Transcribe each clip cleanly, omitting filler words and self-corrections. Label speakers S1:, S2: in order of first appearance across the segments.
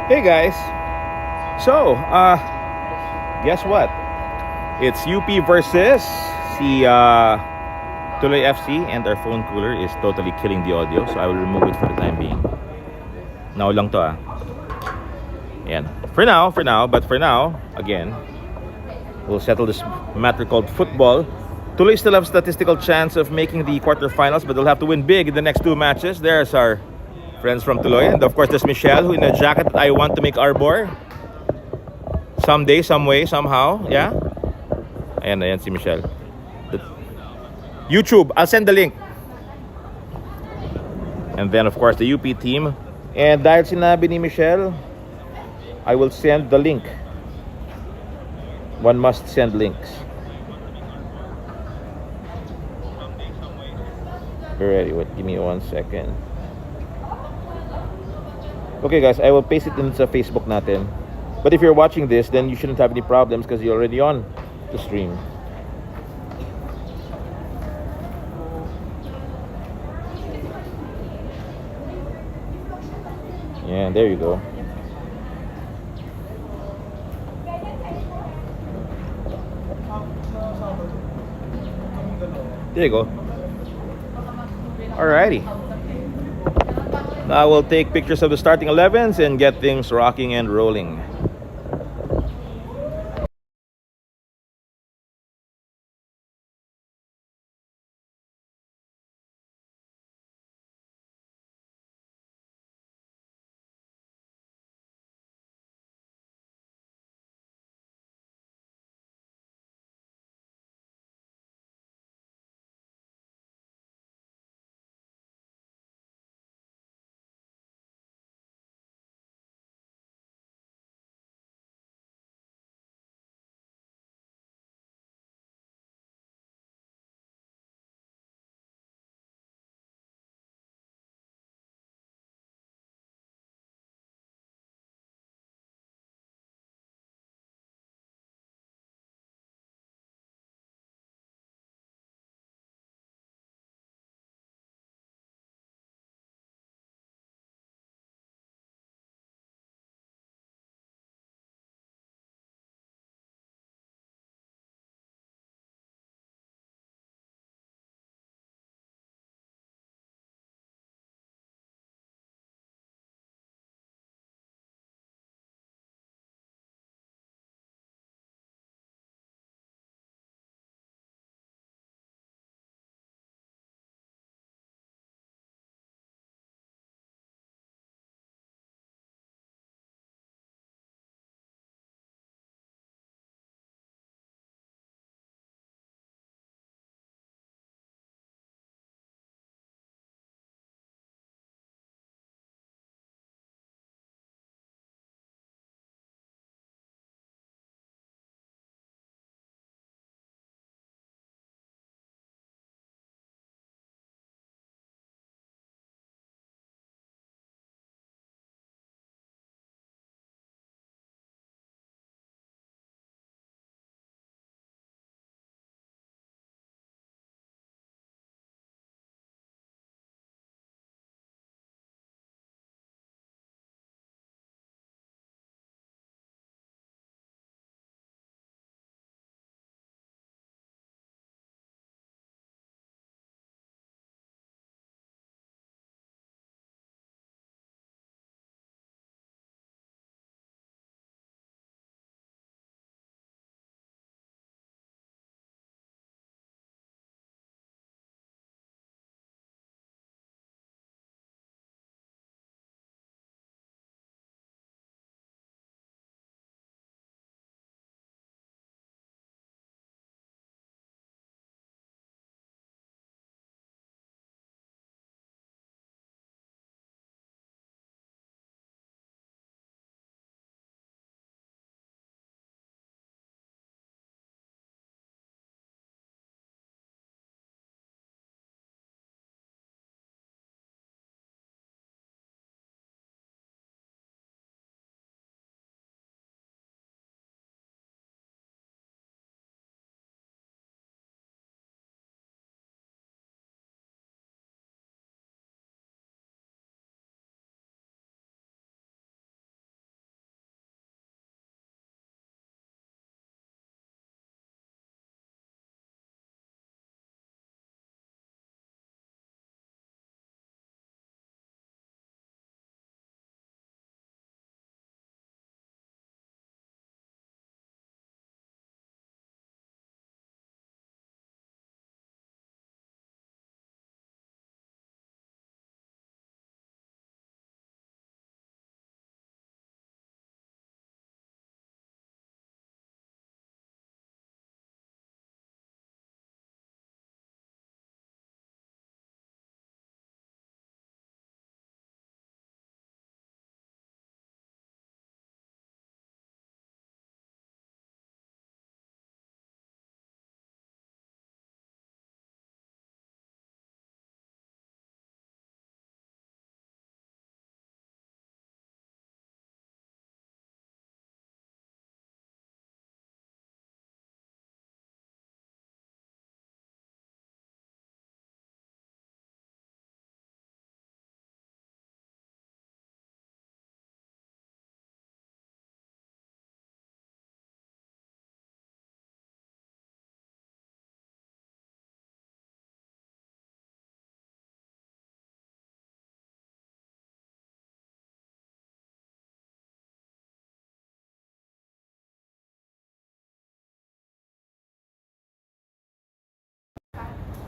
S1: Hey guys. So, guess what? It's UP versus si Tuloy FC, and our phone cooler is totally killing the audio, so I will remove it for the time being. Now lang to Yan. But for now, again, we'll settle this matter called football. Tuloy still have statistical chance of making the quarterfinals, but they'll have to win big in the next two matches. There's our friends from Tuloy, and of course there's Michelle, who in a jacket I want to make arbor. Someday, some way, somehow, yeah. Ayan si Michelle. The YouTube, I'll send the link. And then of course the UP team. And dahil sinabi ni Michelle, I will send the link. One must send links. Alright, wait, give me 1 second. Okay guys, I will paste it in sa Facebook natin. But if you're watching this, then you shouldn't have any problems because you're already on the stream. Yeah, there you go. There you go. Alrighty. Now we'll take pictures of the starting 11s and get things rocking and rolling.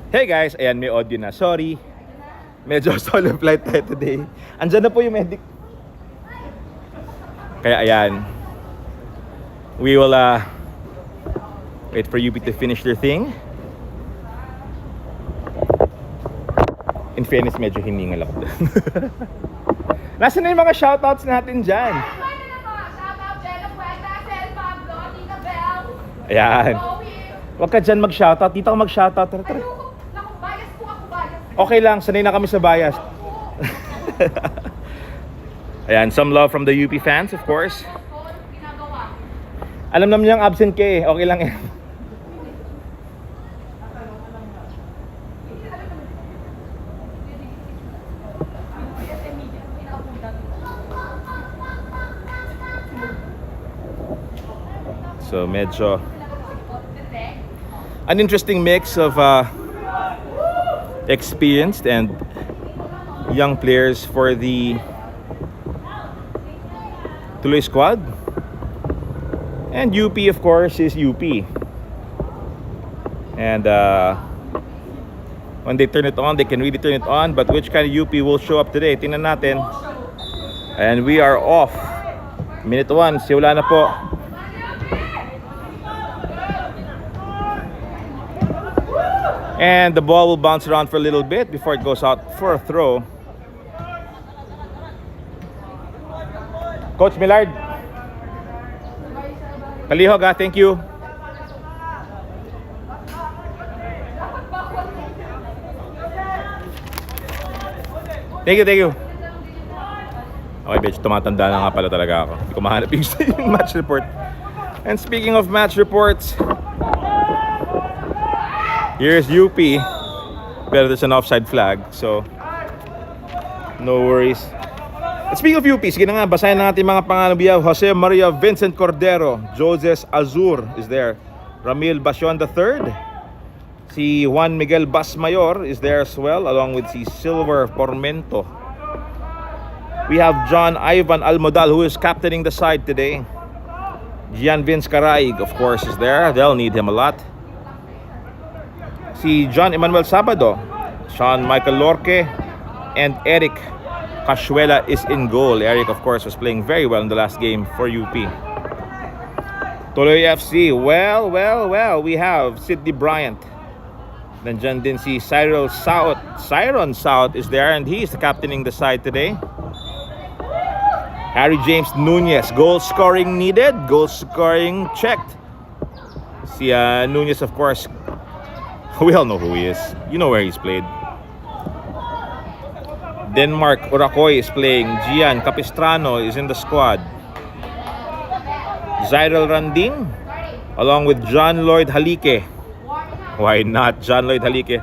S1: Hey guys, ayan, may audio na. Sorry, medyo solo flight tayo today. Andyan na po yung medic. Kaya ayan, we will wait for UP to finish their thing. In fairness, medyo hiningal ako doon. Nasaan na yung mga shoutouts natin dyan? Ayan. Huwag ka dyan mag-shoutout. Dito ka mag-shoutout. Tara, tara. Okay lang, sanay na kami sa bias. Ayan, some love from the UP fans, of course. Alam naman niyang absent ka eh. Okay lang yan. So medyo an interesting mix of experienced and young players for the Tuloy squad. And UP, of course, is UP. And when they turn it on, they can really turn it on. But which kind of UP will show up today? Tingnan natin. And we are off. Minute 1, siwala na po. And the ball will bounce around for a little bit before it goes out for a throw. Coach Millard. Kalihog, thank you. Thank you. Okay, bitch, tumatanda na nga pala talaga ako. Hindi ko mahanap yung match report. And speaking of match reports, here's UP. Pero there's an offside flag, so no worries. And speaking of UP, sige na nga, basahin na natin mga pangalan biyaw. Jose Maria Vincent Cordero, Joses Azur is there. Ramil Basion III. Si Juan Miguel Basmayor is there as well, along with si Silver Formento. We have John Ivan Almodal, who is captaining the side today. Gian Vince Caraig, of course, is there. They'll need him a lot. Si John Emmanuel Sabado, Sean Michael Lorque, and Eric Cashuela is in goal. Eric, of course, was playing very well in the last game for UP. Tuloy FC, well, we have Sidney Bryant. Nandyan din si Cyril South. Cyron South is there, and he is captaining the side today. Harry James Nunez, goal scoring needed, goal scoring checked. Si Nunez, of course, we all know who he is. You know where he's played. Denmark Urakoy is playing. Gian Capistrano is in the squad. Zyril Randing, along with John Lloyd Halike. Why not John Lloyd Halike?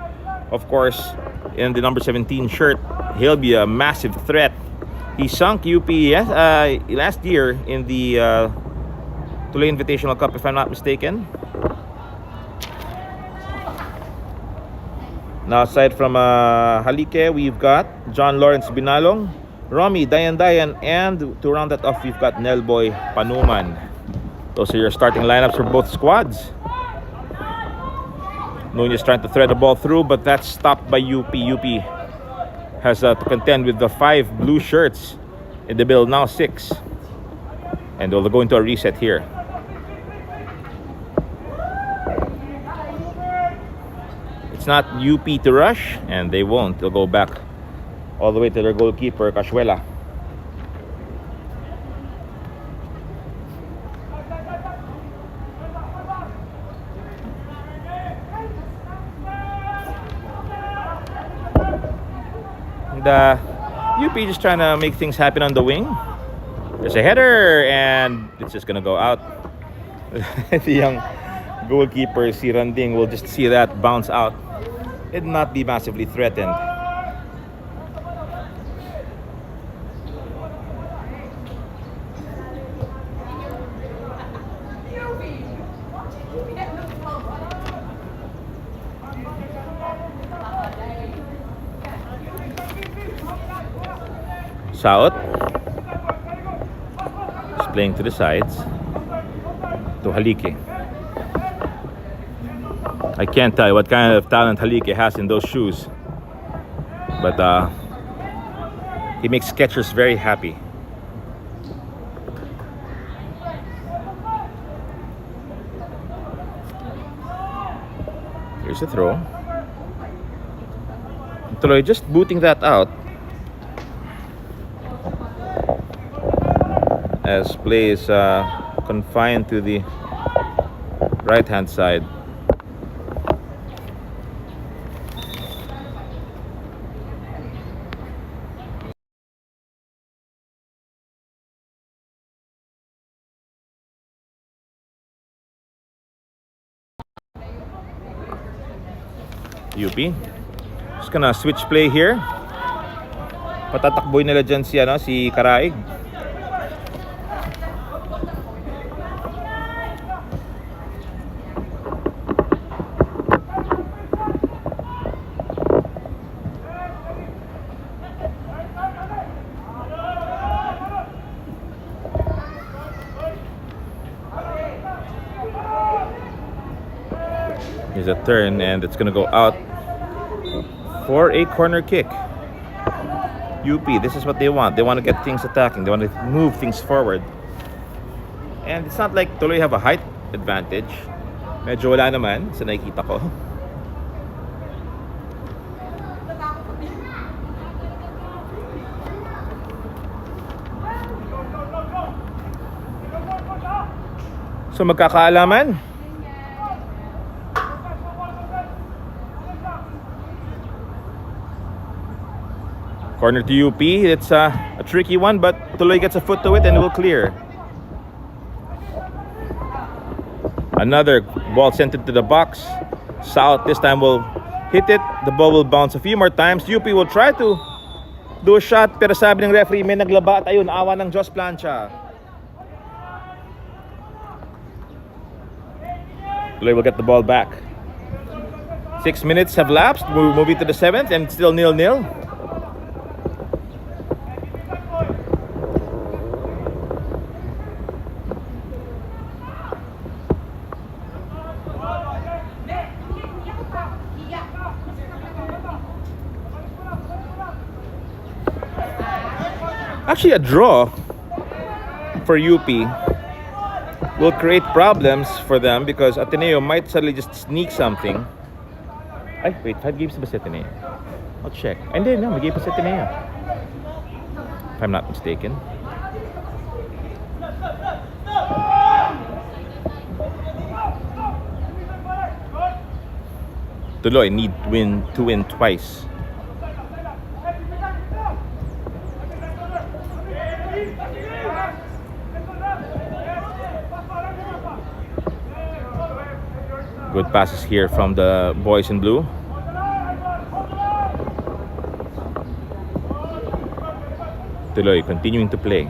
S1: Of course, in the number 17 shirt, he'll be a massive threat. He sunk UP last year in the Tuloy Invitational Cup, if I'm not mistaken. Now, aside from Halike, we've got John Lawrence Binalong, Romy Dayan, and to round that off, we've got Nelboy Panuman. Those are your starting lineups for both squads. Nunez trying to thread the ball through, but that's stopped by UP. UP has to contend with the 5 blue shirts in the bill, now 6. And they'll go into a reset here. It's not UP to rush, and they won't. They'll go back all the way to their goalkeeper, Cashuela. And UP just trying to make things happen on the wing. There's a header, and it's just gonna go out. The young goalkeeper, si Randing, will just see that bounce out and not be massively threatened. South is playing to the sides to Halike. I can't tell you what kind of talent Halike has in those shoes. But he makes Skechers very happy. Here's the throw. Tuloy just booting that out as play is confined to the right hand side. UP just gonna switch play here. Patatakboy nila dyan si Karaig. Here's a turn and it's gonna go out for a corner kick. UP, this is what they want. They want to get things attacking. They want to move things forward. And it's not like Tuloy have a height advantage. Medyo wala naman sa nakikita ko. So magkakaalaman. Corner to UP. It's a tricky one, but Tuloy gets a foot to it and it will clear. Another ball sent into the box. South this time will hit it. The ball will bounce a few more times. UP will try to do a shot, pero sabi ng referee may naglaba at ayun, awa ng Diyos plancha. Tuloy will get the ball back. 6 minutes have lapsed. We're moving to the 7th and still 0-0. Actually, a draw for UP will create problems for them because Ateneo might suddenly just sneak something. Ay, wait, 5 games ba si Ateneo? I'll check. And then, no, may game pa si Ateneo. If I'm not mistaken. Tuloy need to win twice. Good passes here from the boys in blue. Tuloy continuing to play.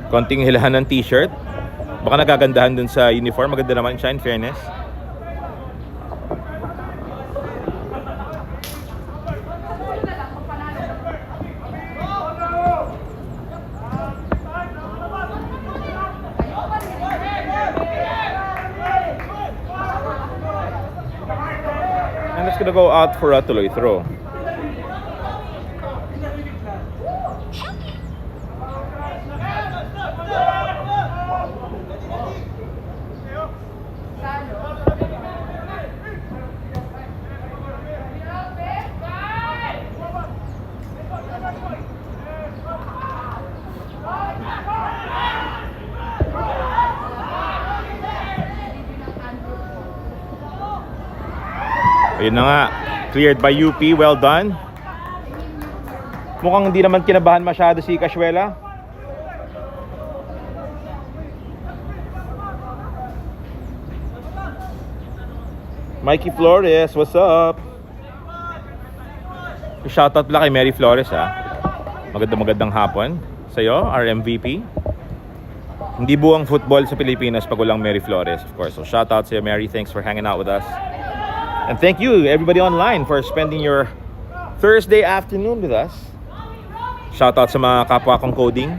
S1: Konting hilahan ng t-shirt. Baka nagagandahan dun sa uniform. Maganda naman siya in fairness. And it's gonna go out for a Tuloy throw. Ayun na nga, cleared by UP, well done. Mukhang hindi naman kinabahan masyado si Casuela. Mikey Flores, what's up? Shoutout pala kay Mary Flores ha. Magandang hapon sa'yo, our MVP. Hindi buwang football sa Pilipinas pag walang Mary Flores, of course. So shoutout sa'yo Mary, thanks for hanging out with us. And thank you everybody online for spending your Thursday afternoon with us. Shoutout sa mga kapwa kong coding.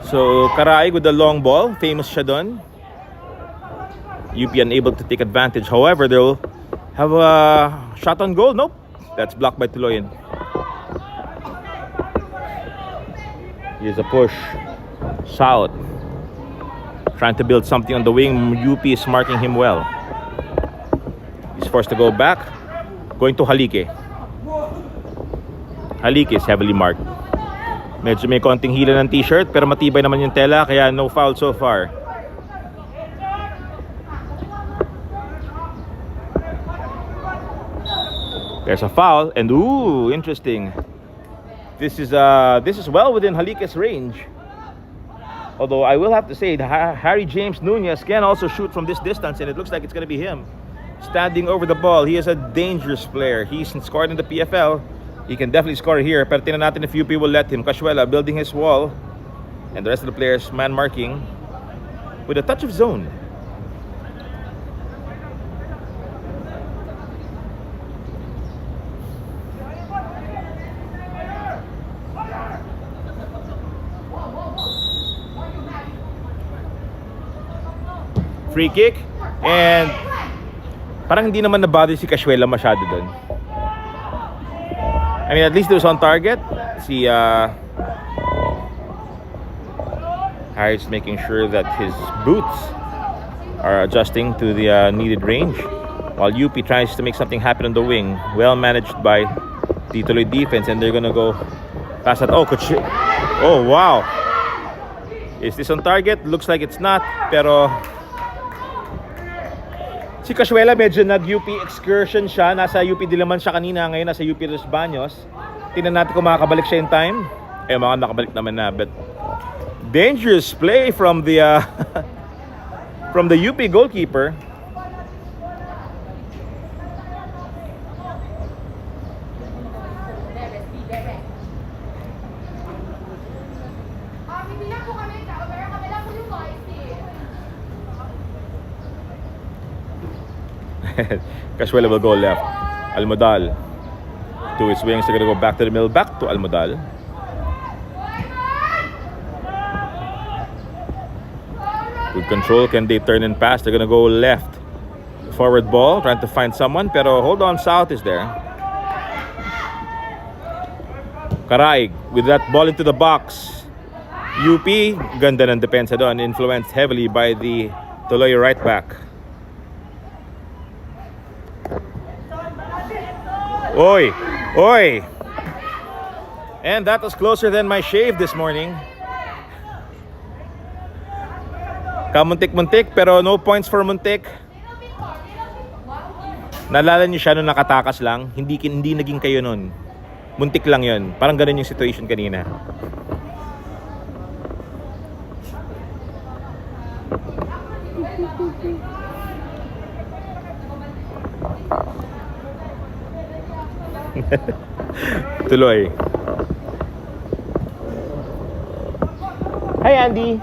S1: So, Karaig with the long ball. Famous siya doon. UP unable to take advantage. However, they'll have a shot on goal. Nope. That's blocked by Tuloy. Here's a push. South. Trying to build something on the wing. UP is marking him well. He's forced to go back. Going to Halike. Halike is heavily marked. Medyo may konting hila ng t-shirt pero matibay naman yung tela kaya no foul so far. There's a foul and ooh, interesting. This is well within Halike's range. Although I will have to say Harry James Nunez can also shoot from this distance and it looks like it's going to be him standing over the ball. He is a dangerous player. He's scored in the PFL. He can definitely score here. Pero tingnan natin if UP will let him. Casuela building his wall. And the rest of the players man marking with a touch of zone. Free kick. And parang hindi naman nabother si Casuela masyado doon. I mean, at least it was on target. See, Harry's making sure that his boots are adjusting to the needed range, while UP tries to make something happen on the wing. Well managed by the Tuloy defense, and they're gonna go pass that. Oh, oh, wow! Is this on target? Looks like it's not. Pero si Casuela medyo nag-UP excursion siya. Nasa UP Diliman siya kanina. Ngayon nasa UP Los Baños. Tingnan natin kung makakabalik siya in time. Eh, mga nakabalik naman na. But dangerous play from the from the UP goalkeeper. Casuela will go left. Almodal to his wings. They're gonna go back to the middle. Back to Almodal. Good control. Can they turn and pass? They're gonna go left. Forward ball. Trying to find someone. Pero hold on. South is there. Karaig with that ball into the box. UP. Ganda ng depensa doon. Influenced heavily by the Tuloy right back. Oy! Oy! And that was closer than my shave this morning. Kamuntik-muntik pero no points for muntik. Naalala niyo siya nung nakatakas lang? Hindi naging kayo nun. Muntik lang yun. Parang ganun yung situation kanina. Tuloy. Hi Andy.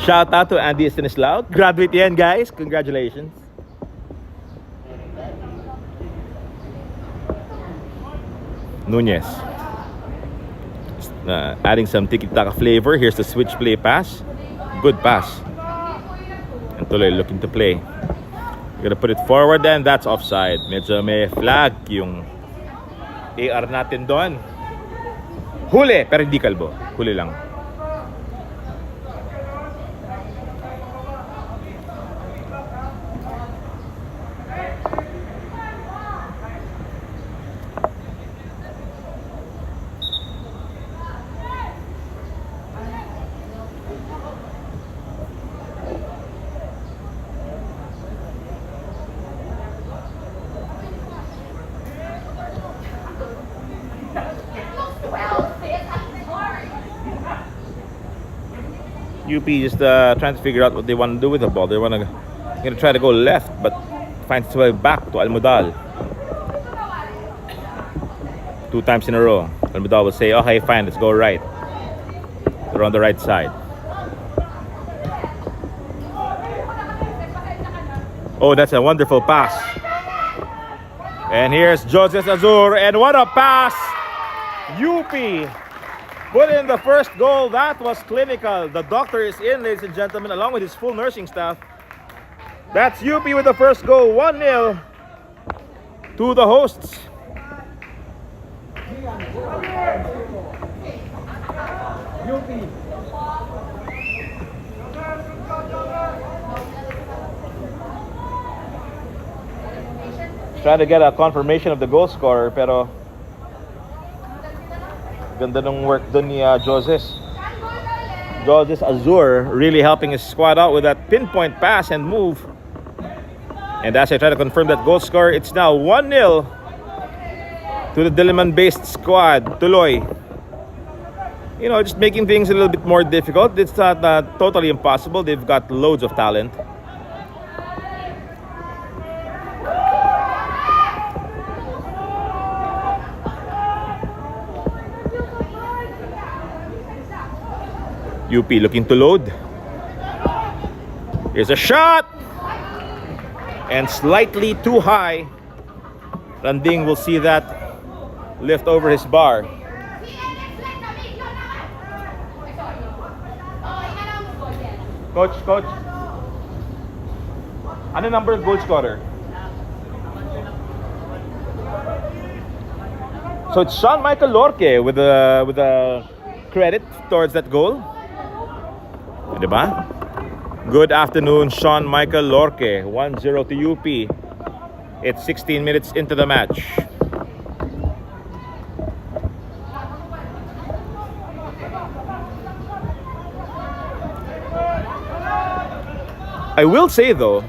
S1: Shout out to Andy Stanislaw. Graduate yan guys. Congratulations. Nunez. Adding some tiki-taka flavor. Here's the switch play pass. Good pass. And Tuloy looking to play. Gonna put it forward and that's offside. Medyo may flag yung AR natin doon. Huli, pero hindi kalbo. Huli lang. UP just trying to figure out what they want to do with the ball. They're gonna try to go left, but finds its way back to Almodal. 2 times in a row. Almidal will say, okay, fine, let's go right. They're on the right side. Oh, that's a wonderful pass. And here's Joses Azur, and what a pass! UP put in the first goal. That was clinical. The doctor is in, ladies and gentlemen, along with his full nursing staff. That's UP with the first goal, 1-0 to the hosts. Trying to get a confirmation of the goal scorer, pero ganda ng work dun ni Joses Azur, really helping his squad out with that pinpoint pass and move. And as I try to confirm that goal score, it's now 1-0 to the Diliman-based squad. Tuloy, you know, just making things a little bit more difficult. It's not totally impossible. They've got loads of talent. UP looking to load. Here's a shot! And slightly too high. Randing will see that lift over his bar. Coach. Ano number of goal scorer? So it's Sean Michael Lorque with a credit towards that goal. Diba? Good afternoon, Sean Michael Lorque. 1-0 to UP. It's 16 minutes into the match. I will say though,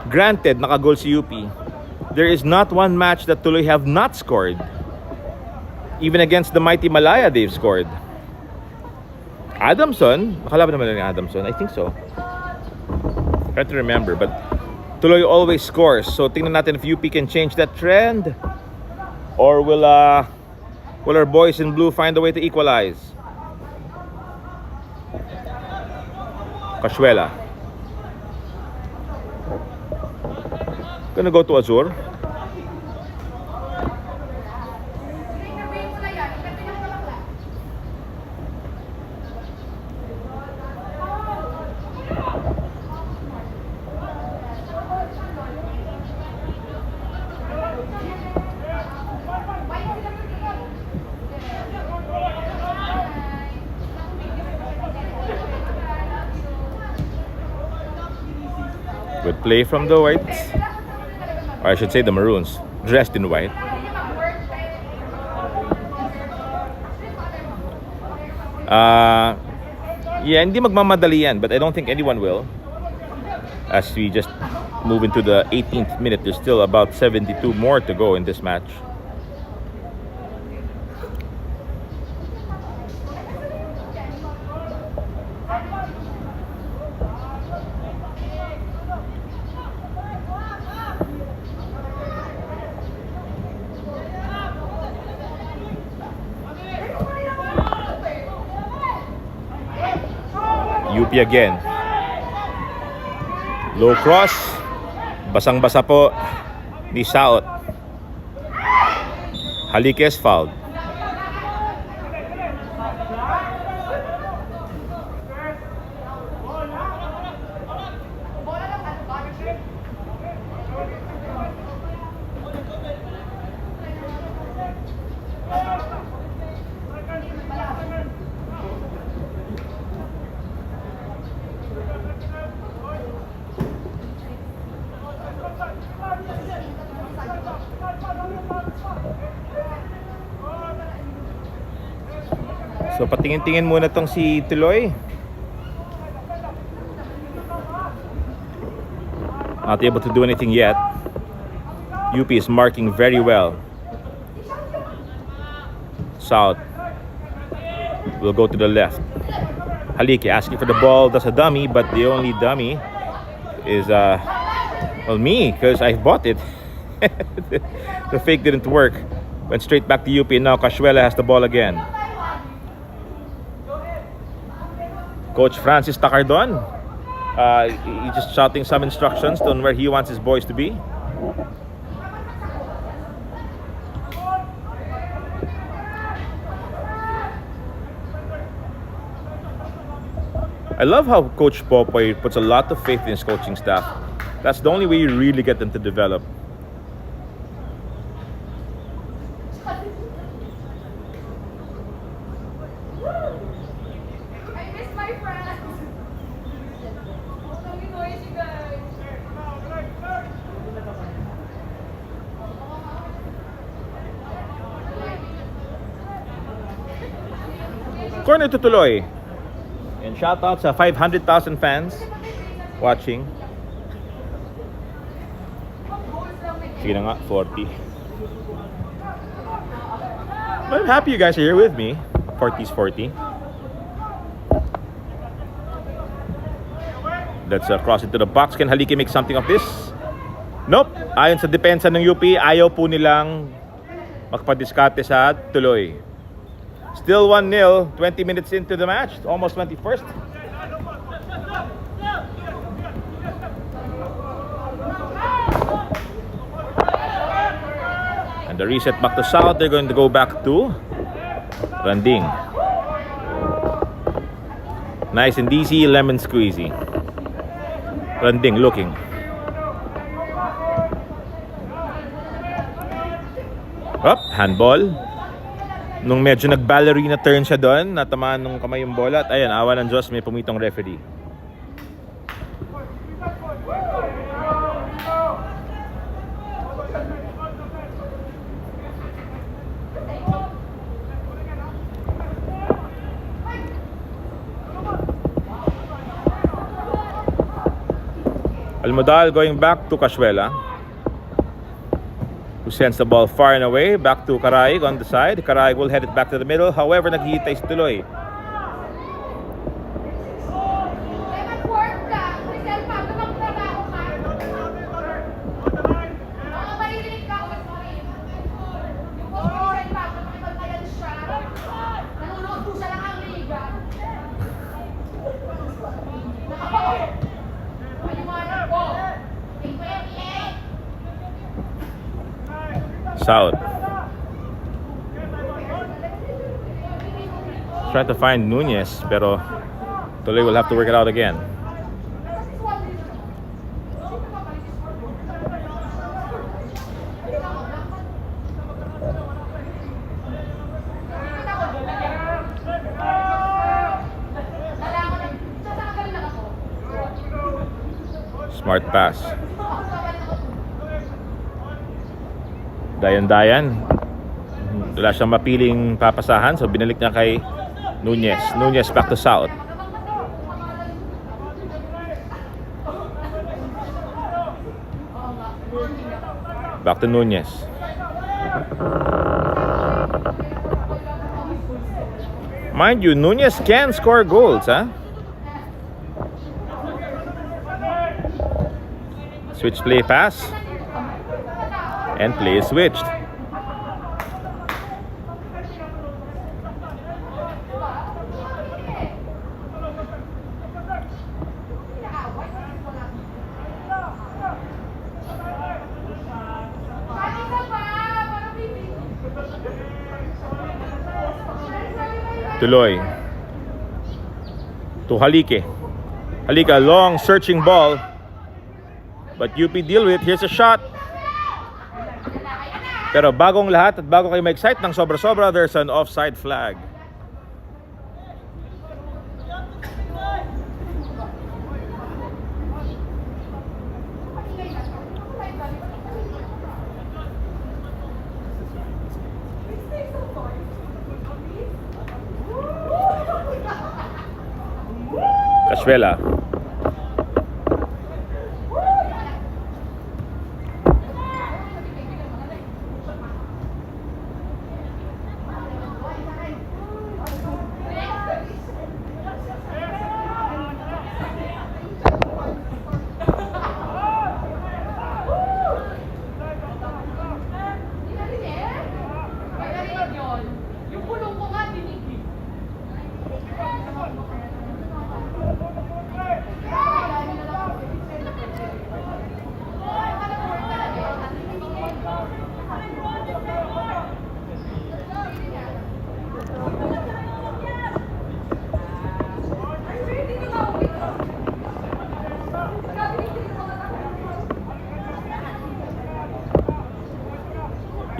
S1: granted, nakagol si UP, there is not one match that Tuloy have not scored. Even against the mighty Malaya, they've scored. Adamson, makalaban naman ni Adamson, I think so. Trying to remember, but Tuloy always scores. So tingnan natin if UP can change that trend, or will our boys in blue find a way to equalize? Casuela. Gonna go to Azur. Good play from the Whites. Or I should say the Maroons, dressed in white. Yeah, hindi magmamadali yan, but I don't think anyone will. As we just move into the 18th minute, there's still about 72 more to go in this match. UP again. Low cross. Basang-basa po ni Saot. Halikes fouled. So patingin-tingin muna tong si Tuloy. Not able to do anything yet. UP is marking very well. South will go to the left. Halike asking for the ball. That's a dummy, but the only dummy is well, me, because I bought it. The fake didn't work. Went straight back to UP. Now Cashuela has the ball again. Coach Francis Tacardon, he's just shouting some instructions on where he wants his boys to be. I love how Coach Popoy puts a lot of faith in his coaching staff. That's the only way you really get them to develop. Corner to Tuloy. And shout out sa 500,000 fans watching. Sige na nga, 40. But I'm happy you guys are here with me. 40's 40. Let's cross into the box. Can Haliki make something of this? Nope. Ayon sa depensa ng UP, ayaw po nilang magpadiskarte sa Tuloy. Still 1-0, 20 minutes into the match, almost 21st. And the reset back to South, they're going to go back to Randing. Nice and easy, lemon squeezy. Randing looking. Up, handball. Nung medyo nag-ballerina turn siya doon, natamaan nung kamay yung bola. At ayan, awa ng Diyos, may pumitong referee. Almodal going back to Cashuela, who sends the ball far and away back to Caraig on the side. Caraig will head it back to the middle. However, naghihintay si Tuloy. South trying to find Nunez, pero Tuloy will have to work it out again. Smart pass. Dayan-dayan. Wala siyang mapiling papasahan, so binalik niya kay Nunez. Nunez back to South. Back to Nunez. Mind you, Nunez can score goals, huh? Switch play pass. And play is switched. Tuloy to Halike. Halike, long searching ball, but UP deal with it. Here's a shot. Pero bagong lahat at bago kayo ma-excite ng sobra-sobra, there's an offside flag. Cashuela.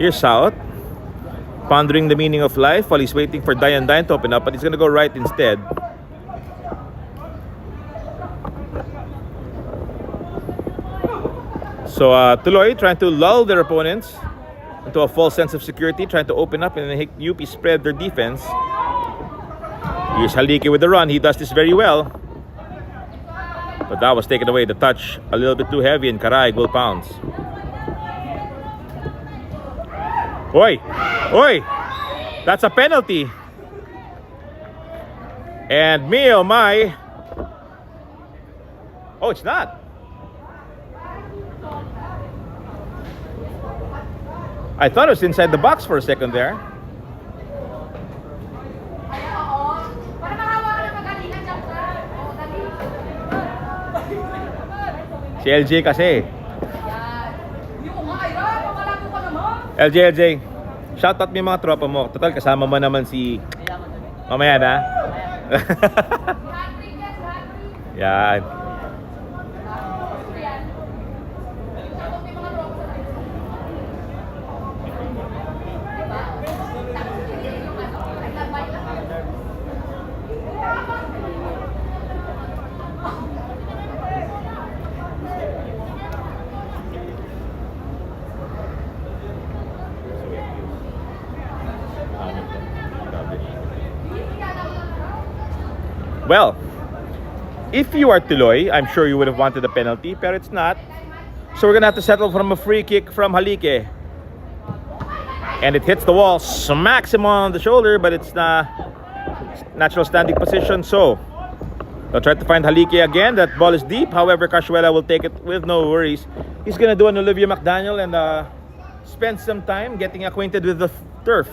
S1: Here's South, pondering the meaning of life while he's waiting for Dayan to open up, but he's gonna go right instead. So Tuloy trying to lull their opponents into a false sense of security, trying to open up, and then UP spread their defense. Here's Halike with the run. He does this very well, but that was taken away. The touch a little bit too heavy, and Karaig will pounce. Oi! Oi! That's a penalty. And me oh my. Oh, it's not. I thought it was inside the box for a second there. Si LJ kasi. LJ, shoutout mo yung mga tropa mo. Total, kasama mo naman si... Mamaya na. Yan. Well, if you are Tuloy, I'm sure you would have wanted a penalty, but it's not. So we're gonna have to settle from a free kick from Halike. And it hits the wall, smacks him on the shoulder, but it's natural standing position. So they'll try to find Halike again. That ball is deep. However, Cashuela will take it with no worries. He's gonna do an Olivia McDaniel and spend some time getting acquainted with the turf.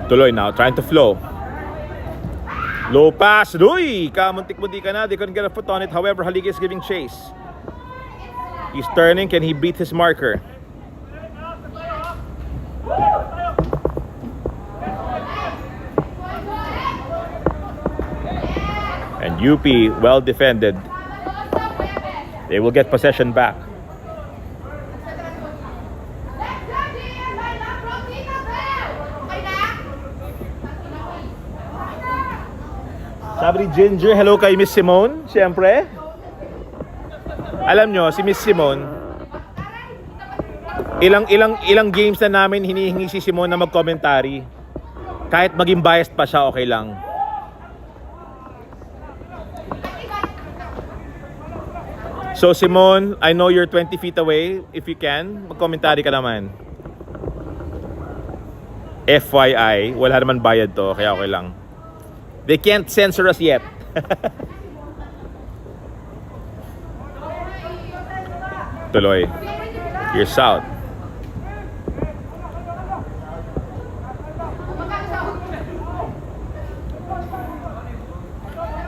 S1: Tuloy now, trying to flow. Low pass. Uy! Kamuntik-muntik ka na. They couldn't get a foot on it. However, Halike is giving chase. He's turning. Can he beat his marker? And UP, well defended. They will get possession back. Sabi ni Ginger, hello kay Miss Simone, siyempre. Alam nyo, si Miss Simone, ilang games na namin hinihingi si Simone na mag-commentary. Kahit maging biased pa siya, okay lang. So Simone, I know you're 20 feet away. If you can, mag-commentary ka naman. FYI, wala naman bayad to, kaya okay lang. They can't censor us yet. Tuloy. Here's South.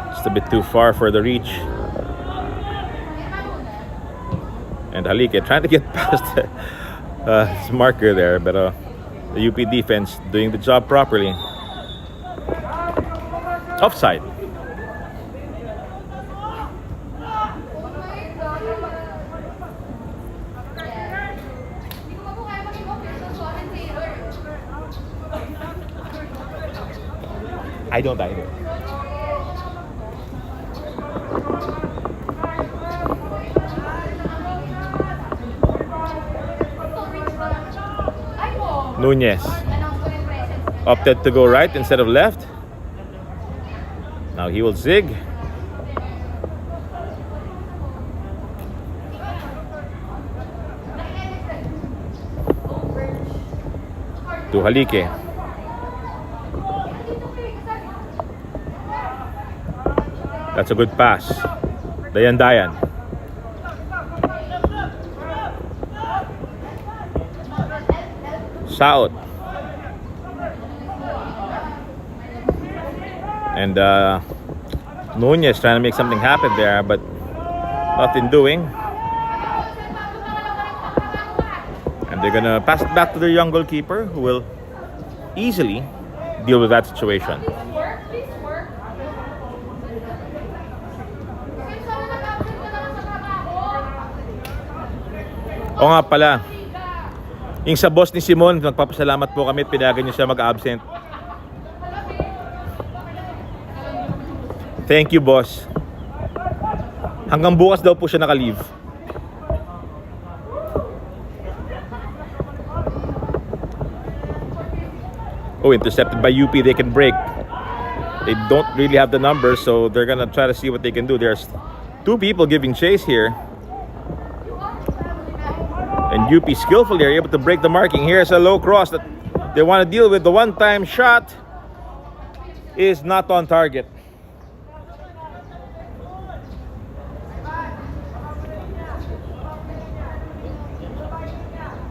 S1: Just a bit too far for the reach. And Halike trying to get past his marker there, but the UP defense doing the job properly. Offside. I don't either. Nunez opted to go right instead of left. Now he will zig. To Halike. That's a good pass. Dayan. South. And Nunez trying to make something happen there, but nothing doing. And they're gonna pass it back to their young goalkeeper, who will easily deal with that situation. O nga pala, yung sa boss ni Simon, nagpapasalamat po kami at pinayagan niyo siya mag-absent. Thank you, boss. Hanggang bukas daw po siya naka-leave. Oh, intercepted by UP. They can break. They don't really have the numbers, so they're gonna try to see what they can do. There's two people giving chase here. And UP skillfully are able to break the marking. Here's a low cross that they want to deal with. The one-time shot is not on target.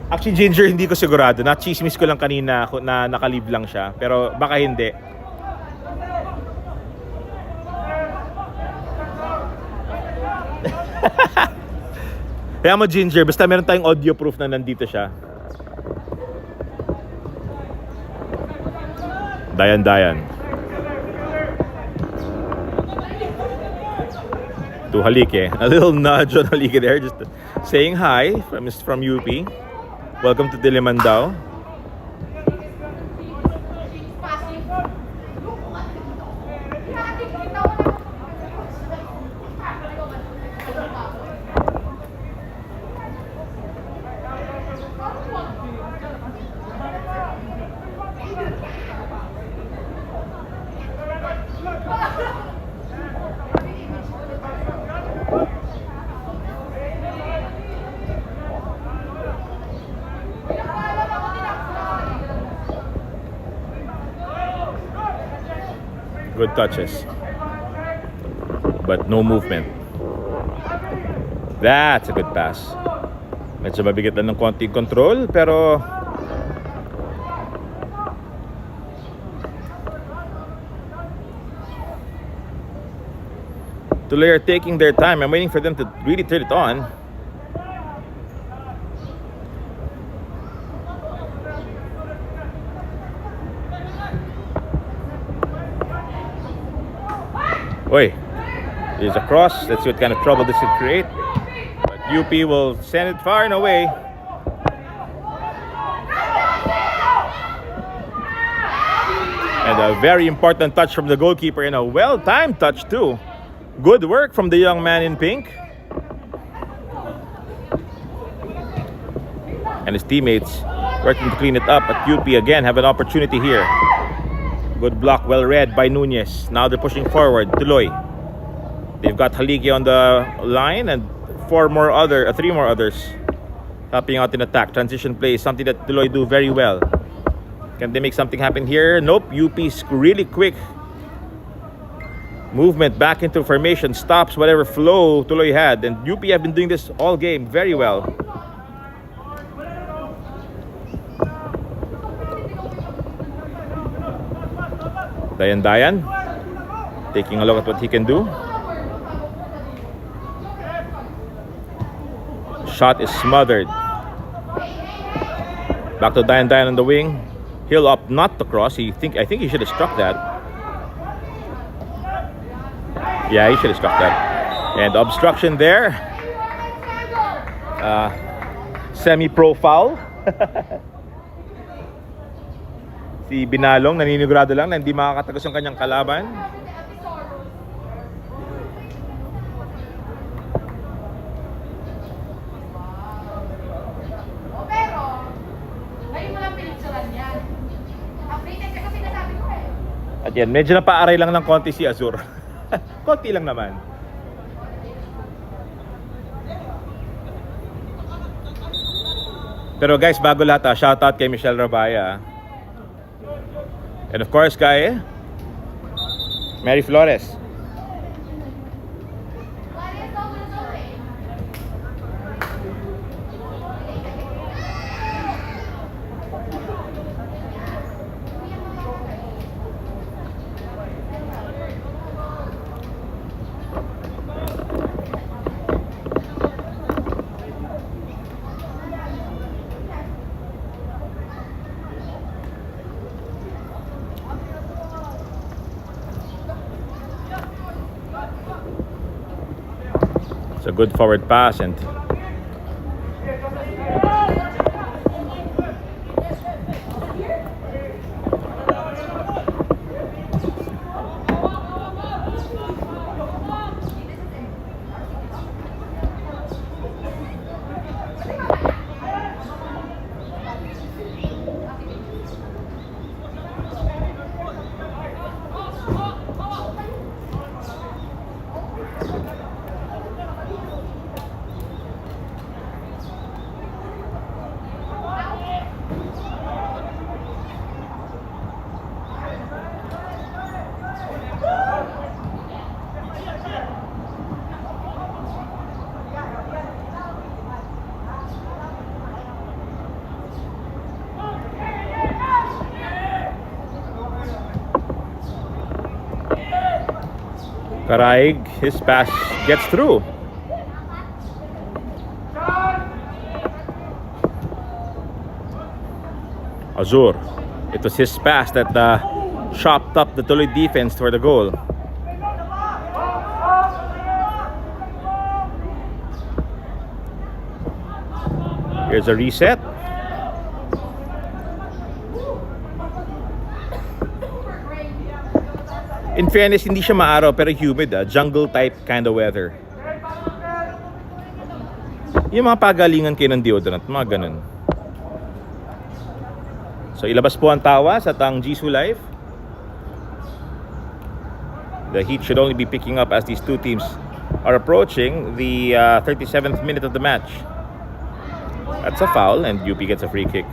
S1: Actually, Ginger, hindi ko sigurado. Na-chismis ko lang kanina na nakalib lang siya. Pero baka hindi. Kaya mo, Ginger, basta meron tayong audio proof na nandito siya. Dayan. To Halike. A little nudge on Halike there. Just saying hi from UP. Welcome to Dilimandao. Good touches, but no movement. That's a good pass. Medyo mabigat lang ng konting control, pero Tuloy are taking their time. I'm waiting for them to really turn it on. Oi, there's a cross. Let's see what kind of trouble this could create. But UP will send it far and away. And a very important touch from the goalkeeper, and a well-timed touch too. Good work from the young man in pink. And his teammates working to clean it up. But UP again have an opportunity here. Good block, well read by Nunez. Now they're pushing forward. Tuloy. They've got Halike on the line and three more others helping out in attack. Transition play is something that Tuloy do very well. Can they make something happen here? Nope. UP's really quick movement back into formation stops whatever flow Tuloy had. And UP have been doing this all game very well. Dayan taking a look at what he can do. Shot is smothered. Back to Dayan on the wing. He'll opt not to cross. I think he should have struck that. Yeah, he should have struck that. And obstruction there. Semi-pro foul. Si Binalong naninigurado lang na hindi makakatagos ang kanyang kalaban.
S2: Pero, ngayon mo lang pinicturan yan. Updated ka kasi nasabi ko eh.
S1: At yan, medyo napaaray lang ng konti si Azur. Konti lang naman. Pero guys, bago lahat shoutout kay Michelle Rabaya. And of course, kay Mary Flores. a good forward pass and Karaig, his pass gets through. Azur, it was his pass that chopped up the Tuloy defense for the goal. Here's a reset. In fairness, hindi siya maaraw pero humid, jungle type kind of weather. Yung mga pagalingan kayo ng deodorant, mga ganun. So ilabas po ang tawas at ang Jisoo Life. The heat should only be picking up as these two teams are approaching the 37th minute of the match. That's a foul and UP gets a free kick.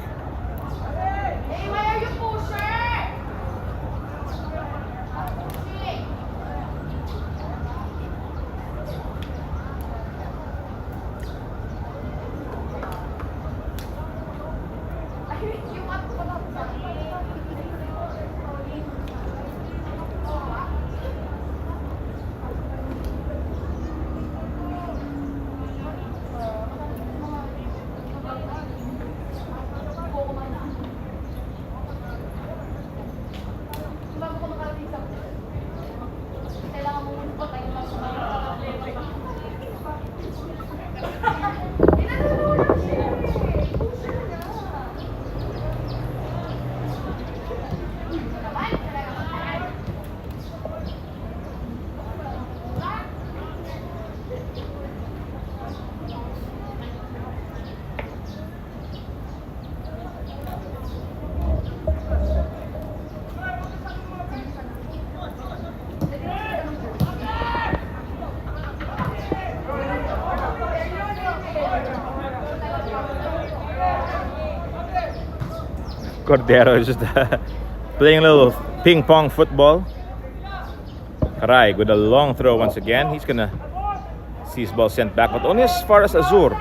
S1: Cordero is just playing a little ping pong football. Karaig with a long throw once again. He's gonna see his ball sent back, but only as far as Azur.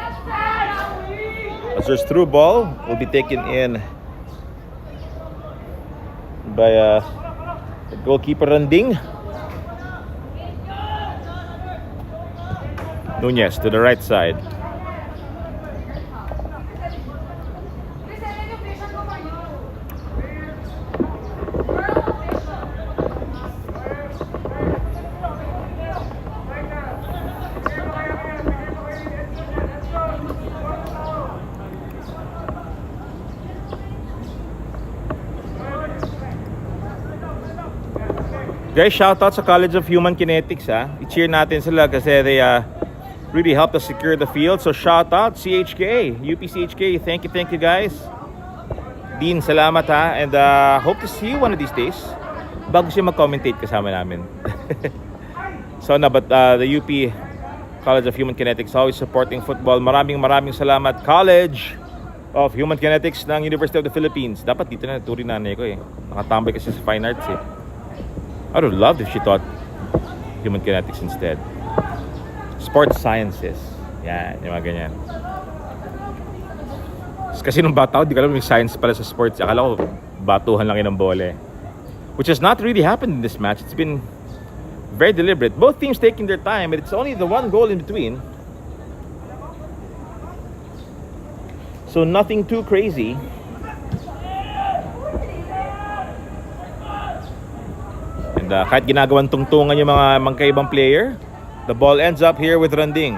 S1: Azur's through ball will be taken in by goalkeeper Randing. Nunez to the right side. Guys, shout out sa College of Human Kinetics, ha. I-cheer natin sila kasi they really helped us secure the field. So shout out CHK, UPCHK. Thank you guys. Dean, salamat, ha. And hope to see you one of these days. Bago siya mag-commentate kasama namin. So na, but the UP College of Human Kinetics always supporting football. Maraming salamat, College of Human Kinetics ng University of the Philippines. Dapat dito na turin nanay ko eh. Nakatambay kasi sa Fine Arts eh. I would have loved if she taught human kinetics instead. Sports sciences. Yan, yung mga ganyan. Kasi nung bata ko, di ko alam yung science pala sa sports. Akala ko, batuhan lang yun ng bole. Which has not really happened in this match. It's been very deliberate. Both teams taking their time, but it's only the one goal in between. So nothing too crazy. And kahit ginagawan tungtungan yung mga magkaibang player, the ball ends up here with Randing.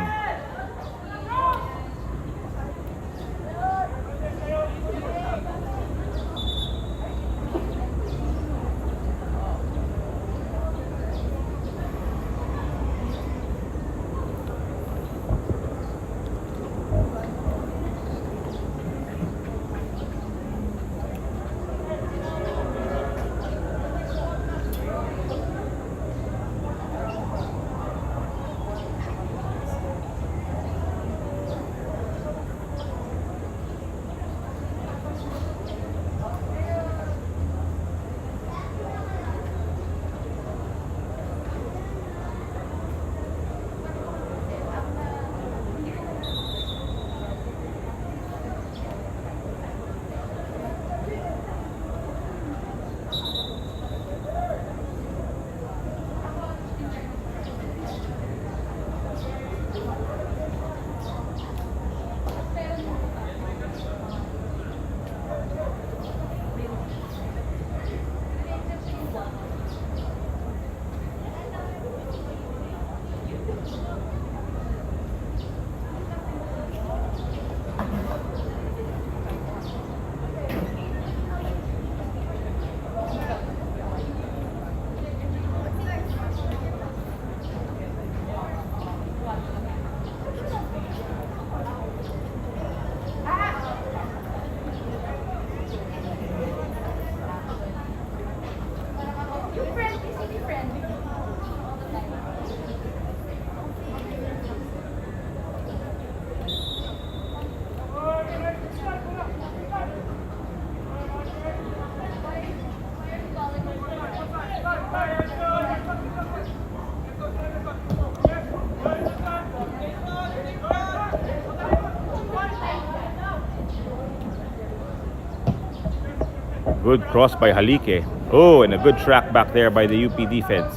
S1: Good cross by Halike. Oh, and a good track back there by the UP defense.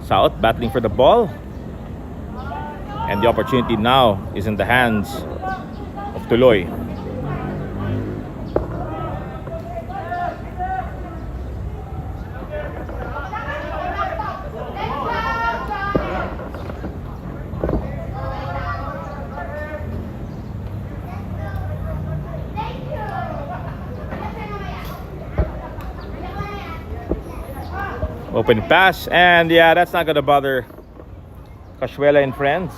S1: South battling for the ball. And the opportunity now is in the hands of Tuloy. Open pass, and yeah, that's not gonna bother Casuela and friends.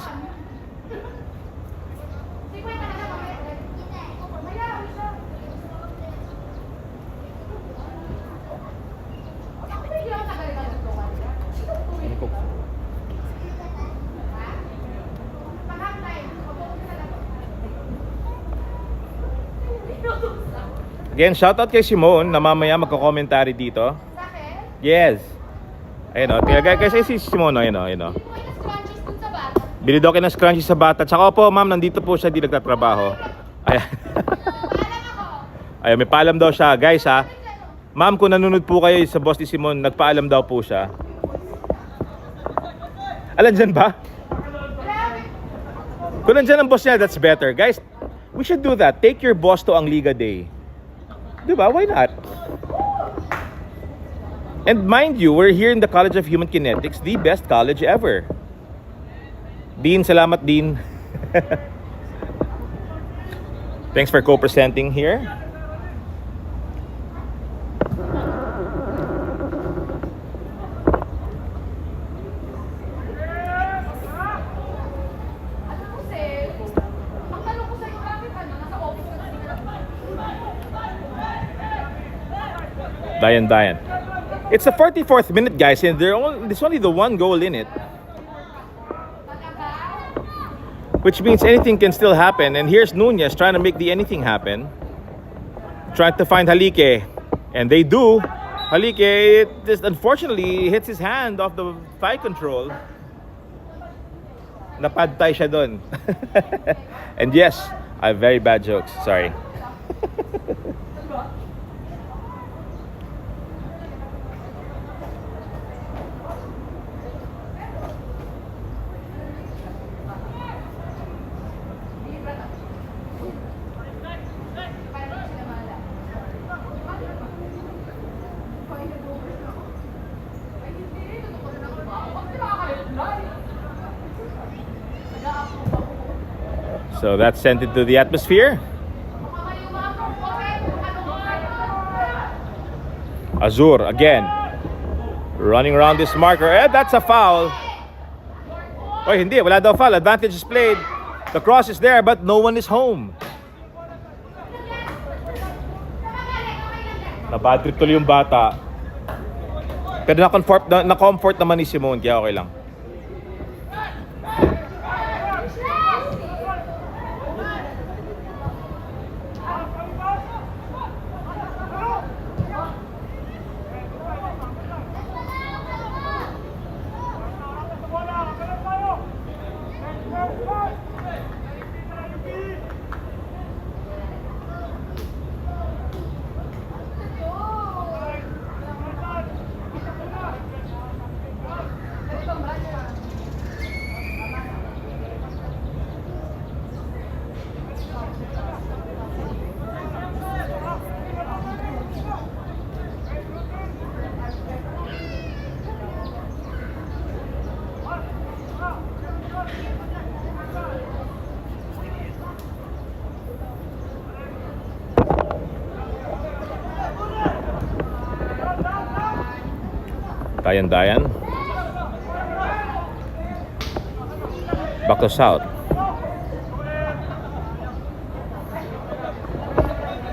S1: Again, shoutout kay Simone na mamaya magko-commentary dito. Yes. Ayun o, guys, si Simone, ayun o. Bili daw kayo ng scrunchies sa bata. Tsaka po, ma'am, nandito po siya, di nagtatrabaho. Ayan. Ayun, may paalam daw siya. Guys, ha. Ma'am, kung nanonood po kayo sa boss ni Simone, nagpaalam daw po siya. Alam dyan ba? Kung nandyan ang boss niya, that's better. Guys, we should do that. Take your boss to ang Liga Day. Diba? Why not? And mind you, we're here in the College of Human Kinetics, the best college ever. Dean, salamat Dean. Thanks for co-presenting here. Dayan. It's the 44th minute, guys, and there's only the one goal in it. Which means anything can still happen. And here's Nunez trying to make the anything happen. Trying to find Halike. And they do. Halike just unfortunately hits his hand off the thigh control. Napadtay siya doon. And yes, I have very bad jokes. Sorry. So that's sent into the atmosphere. Azur again running around this marker. That's a foul. Oh, hindi, wala daw foul. Advantage is played. The cross is there, but no one is home. Nabad trip tuloy yung bata. Pero na-comfort naman ni Simone, kaya okay lang. Dayan. Back to South.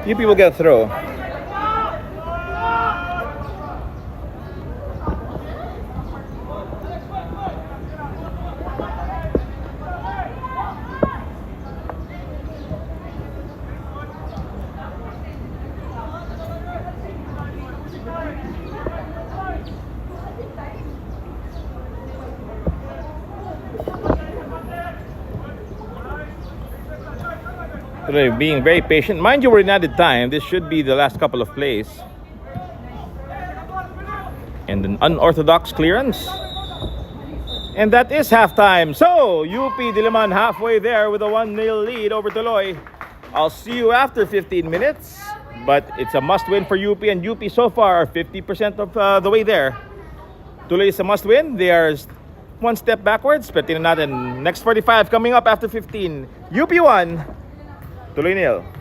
S1: UP will get a throw. Tuloy being very patient. Mind you, we're in added time. This should be the last couple of plays. And an unorthodox clearance. And that is halftime. So, UP Diliman halfway there with a 1-0 lead over Tuloy. I'll see you after 15 minutes. But it's a must-win for UP. And UP so far are 50% of the way there. Tuloy is a must-win. They are one step backwards. Pero tingnan natin. Next 45 coming up after 15. UP 1. Tuloy 0.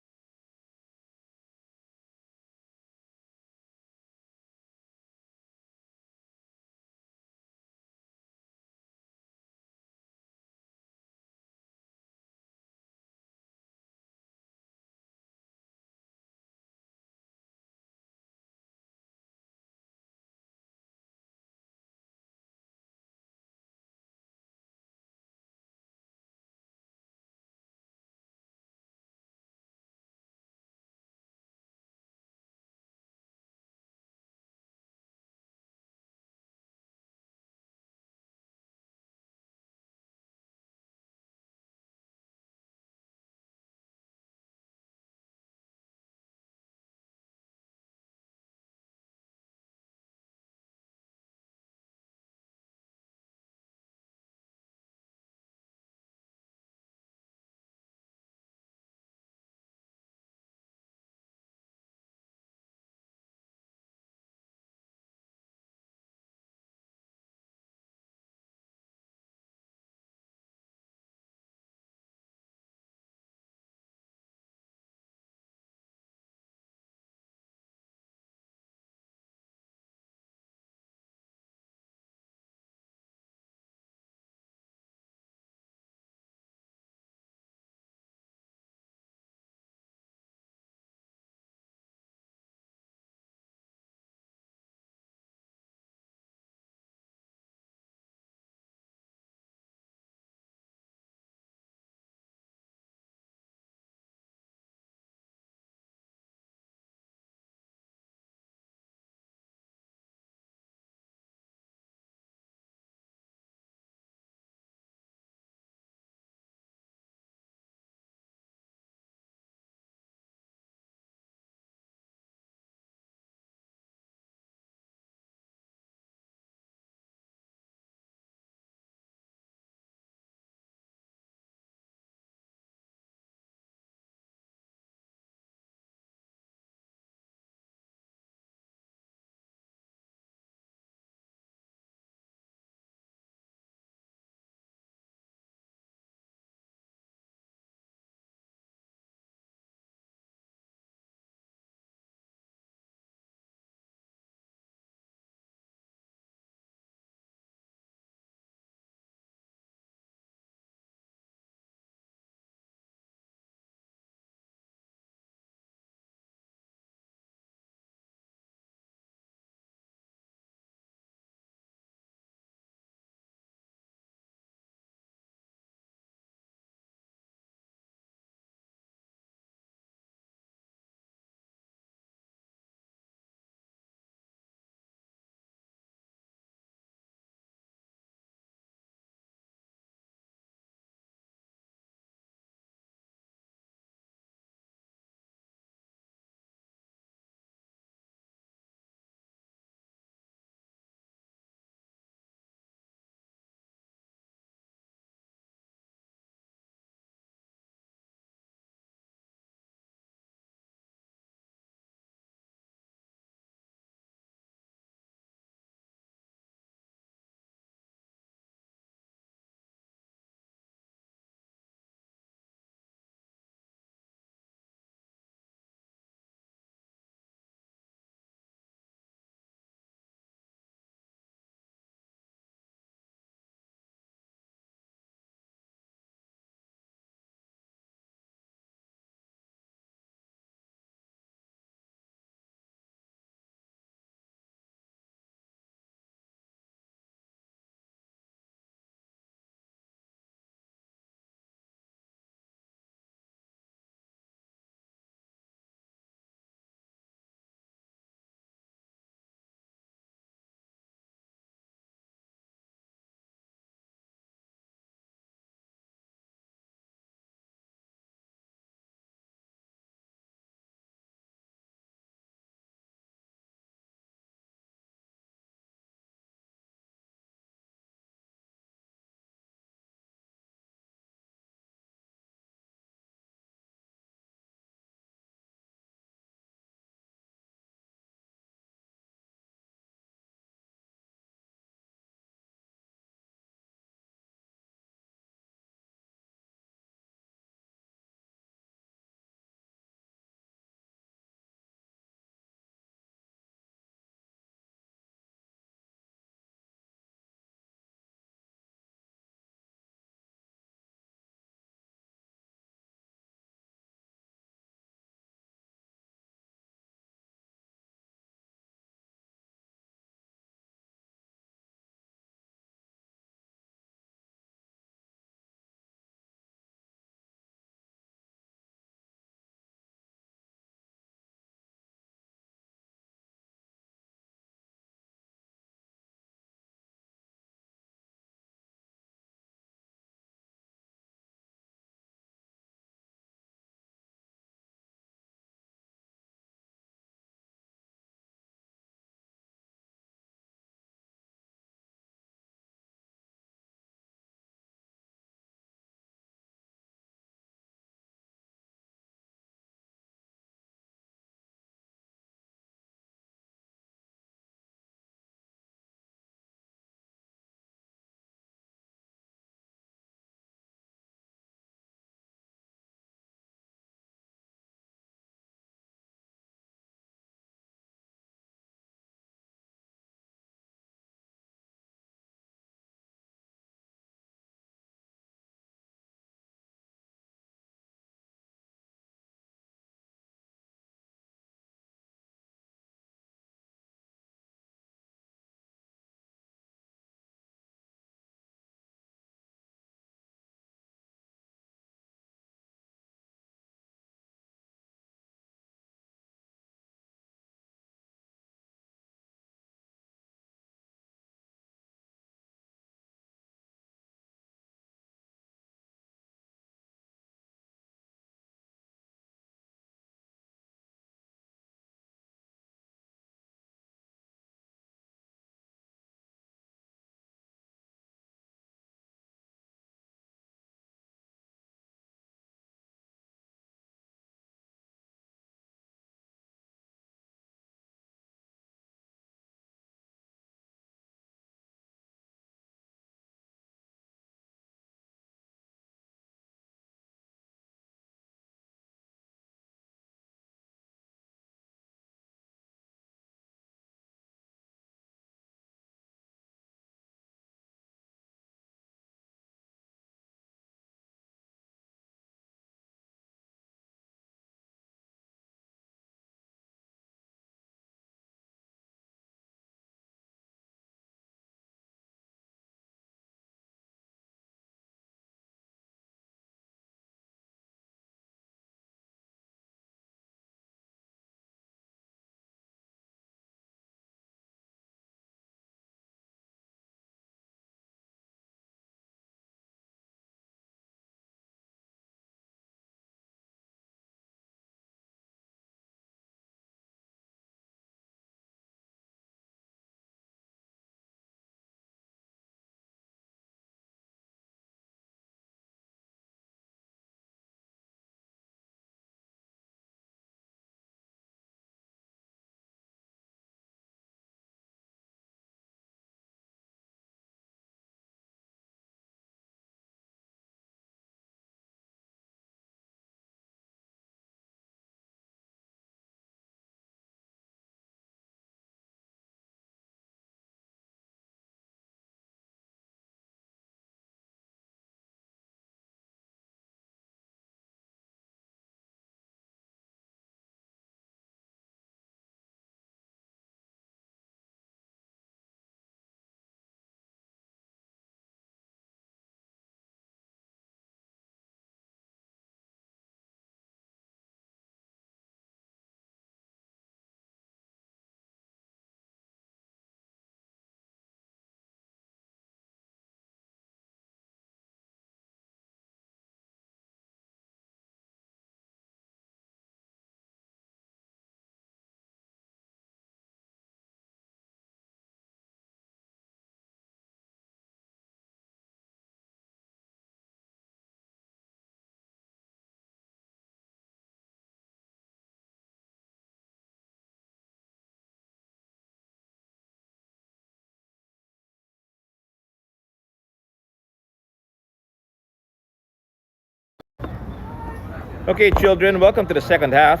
S1: Okay, children, welcome to the second half.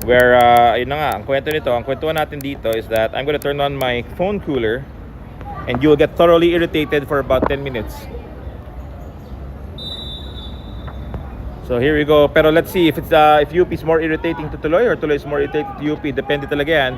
S1: Where, ayun na nga, ang kwentuhan natin dito is that I'm gonna turn on my phone cooler and you'll get thoroughly irritated for about 10 minutes. So here we go. Pero let's see if it's if UP is more irritating to Tuloy or Tuloy is more irritating to UP. Depende talaga yan.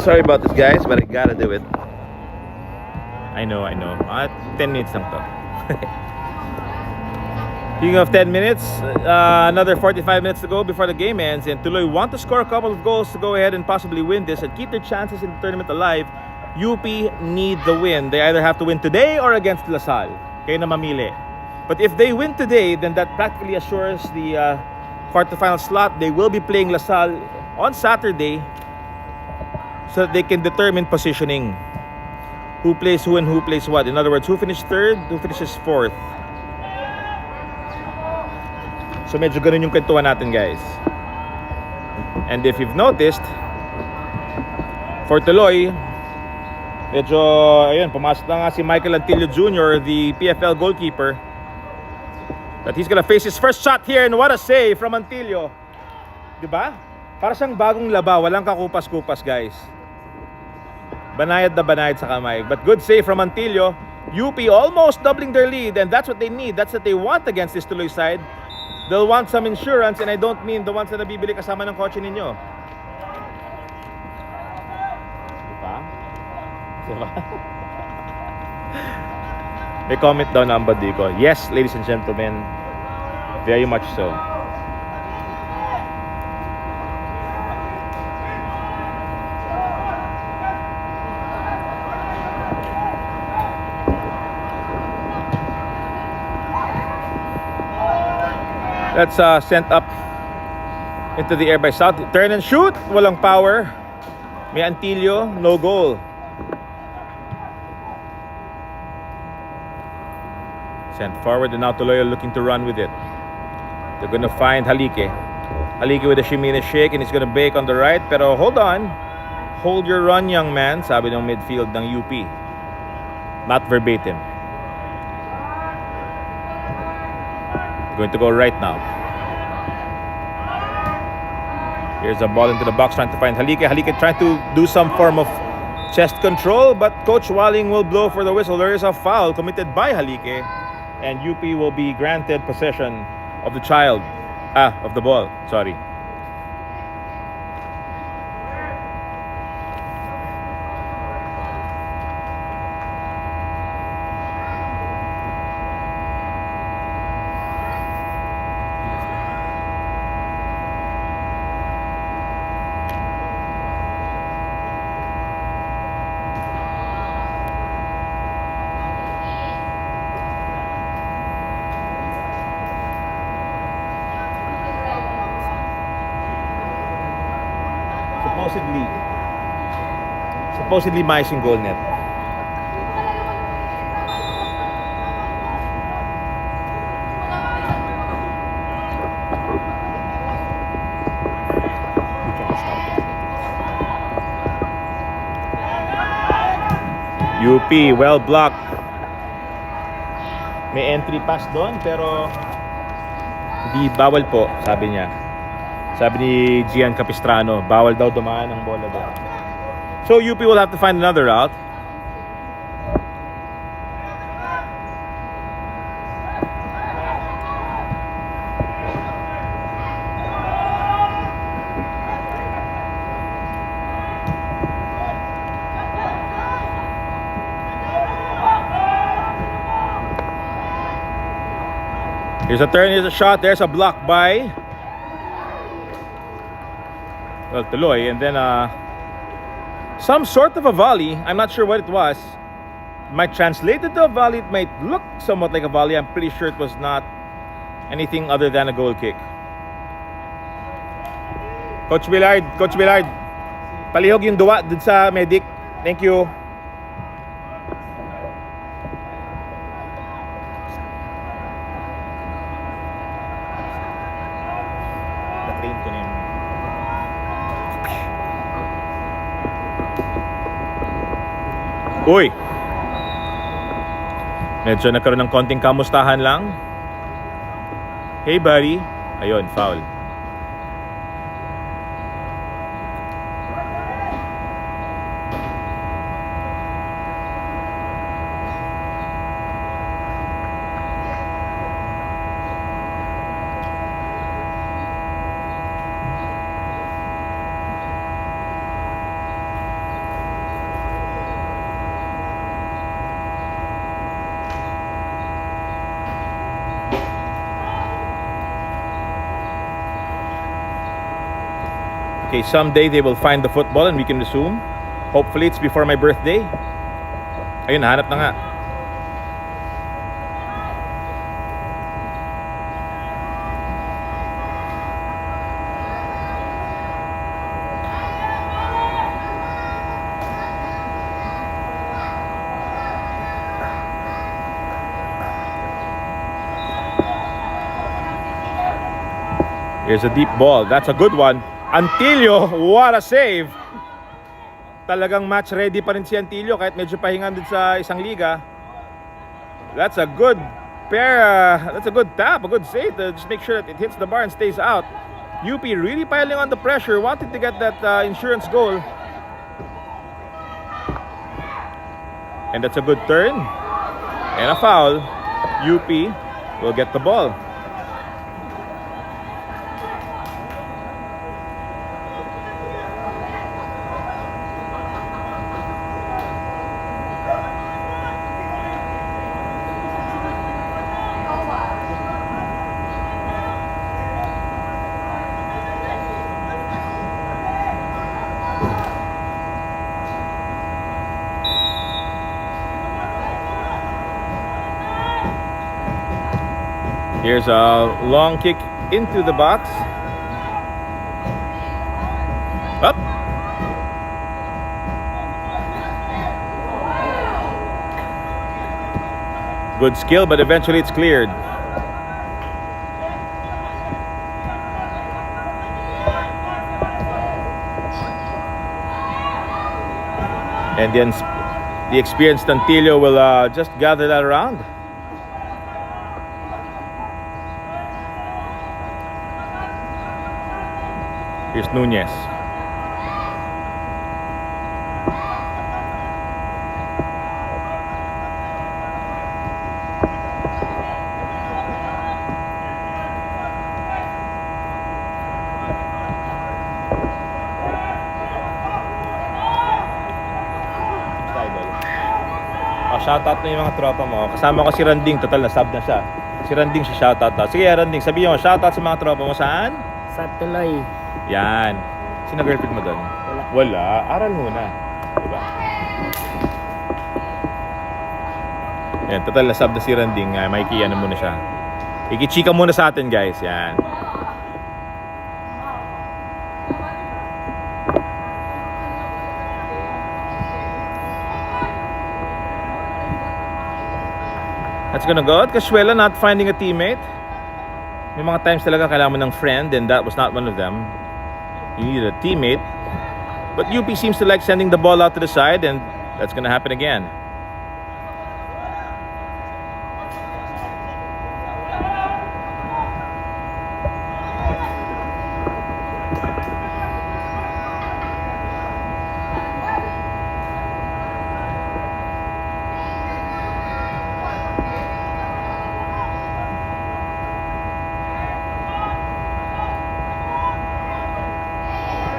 S1: Sorry about this, guys, but I gotta do it. I know. 10 minutes lang to. Speaking of 10 minutes, another 45 minutes to go before the game ends, and Tuloy want to score a couple of goals to go ahead and possibly win this and keep their chances in the tournament alive. UP need the win. They either have to win today or against LaSalle. Kayo na mamili. But if they win today, then that practically assures the quarterfinal slot. They will be playing LaSalle on Saturday, so that they can determine positioning. Who plays who and who plays what. In other words, who finished third, who finishes fourth. So medyo ganun yung kwentuhan natin, guys. And if you've noticed, for Tuloy, medyo, ayun, pumasok na nga si Michael Antillo Jr., the PFL goalkeeper. That he's gonna face his first shot here, and what a save from Antillo. Diba? Para siyang bagong laba, walang kakupas-kupas, guys. Banayad na banayad sa kamay. But good save from Antillo. UP almost doubling their lead, and that's what they need. That's what they want against this Tuloy side. They'll want some insurance, and I don't mean the ones na nabibili kasama ng kotse ninyo. Diba? May comment daw na ang badi ko. Yes, ladies and gentlemen, very much so. That's sent up into the air by South. Turn and shoot. Walang power. May Antillo. No goal. Sent forward, and now Tuloy looking to run with it. They're gonna find Halike. Halike with a shimmy and a shake, and he's gonna bake on the right. Pero hold on. Hold your run, young man. Sabi ng midfield ng UP. Not verbatim. Going to go right now. Here's a ball into the box, trying to find Halike. Halike trying to do some form of chest control, but Coach Walling will blow for the whistle. There is a foul committed by Halike, and UP will be granted possession of the of the ball. Sorry. Supposedly mais yung goal net. UP well blocked. May entry pass doon pero hindi bawal po, sabi niya. Sabi ni Gian Capistrano, bawal daw dumaan ang bola doon. So UP will have to find another route. Here's a turn, here's a shot, there's a block by Tuloy, and then some sort of a volley. I'm not sure what it was. Might translate it to a volley. It might look somewhat like a volley. I'm pretty sure it was not anything other than a goal kick. Coach Willard, palihog yung duwa dun sa medic. Thank you. Na-train ko na yun. Uy! Medyo nagkaroon ng konting kamustahan lang. Hey buddy. Ayun, foul. Okay, someday they will find the football and we can resume. Hopefully it's before my birthday. Ayun, hanap na nga. Here's a deep ball. That's a good one. Antilio, what a save! Talagang match ready pa rin si Antilio kahit medyo pahingan din sa isang liga. That's a good pair, that's a good tap, a good save to just make sure that it hits the bar and stays out. UP really piling on the pressure, wanted to get that insurance goal. And that's a good turn. And a foul. UP will get the ball. Here's a long kick into the box. Up. Good skill, but eventually it's cleared. And then the experienced Antilio will just gather that around. Here's Nunez. Shoutout na yung mga tropa mo. Kasama ko si Randing, total na sub na siya. Si Randing si shoutout na. Sige Randing, sabihin mo, shoutout sa mga tropa mo saan?
S3: Sa Tuloy.
S1: Yan. Sino girlfriend mo doon? Wala. Aral muna. Diba? Yan, total na sub na si Randing. Mikey, ano muna siya. Ikichika muna sa atin guys. Yan. That's gonna go out. Casuela not finding a teammate. May mga times talaga kailangan mo ng friend, and that was not one of them. You needed a teammate. But UP seems to like sending the ball out to the side, and that's gonna happen again.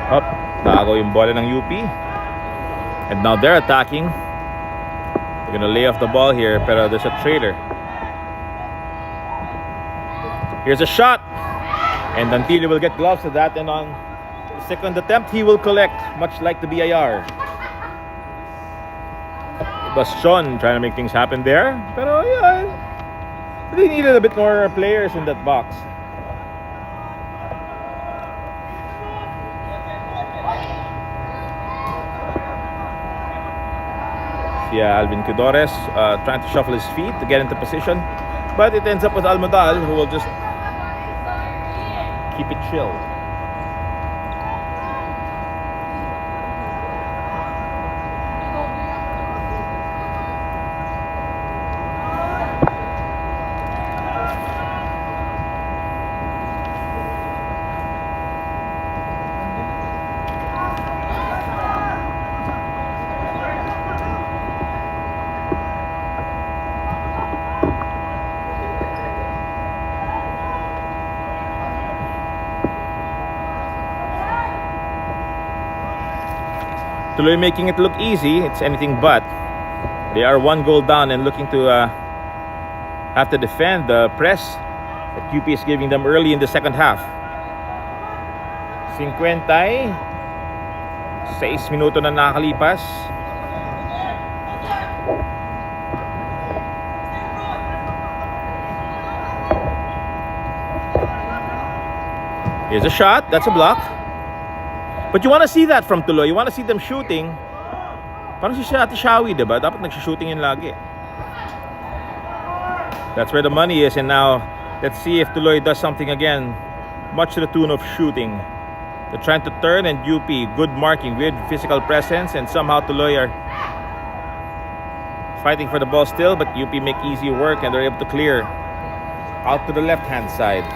S1: Up, nakago yung bola ng UP. And now they're attacking. They're gonna lay off the ball here, pero there's a trailer. Here's a shot. And Antilio will get gloves to that, and on the second attempt, he will collect, much like the BIR. Bastion trying to make things happen there. Pero yeah, They needed a bit more players in that box. Yeah, Alvin Quidores trying to shuffle his feet to get into position, but it ends up with Almodal, who will just keep it chill. Tuloy making it look easy. It's anything but. They are 1 goal down and looking to have to defend the press that UP is giving them early in the second half. 56 minuto na nakakalipas. Here's a shot. That's a block. But you want to see that from Tuloy. You want to see them shooting. Parang si Ate Shawi, diba? Dapat nagshooting yun lagi. That's where the money is. And now, let's see if Tuloy does something again. Much to the tune of shooting. They're trying to turn, and UP, good marking, good physical presence. And somehow Tuloy are fighting for the ball still. But UP make easy work, and they're able to clear out to the left-hand side.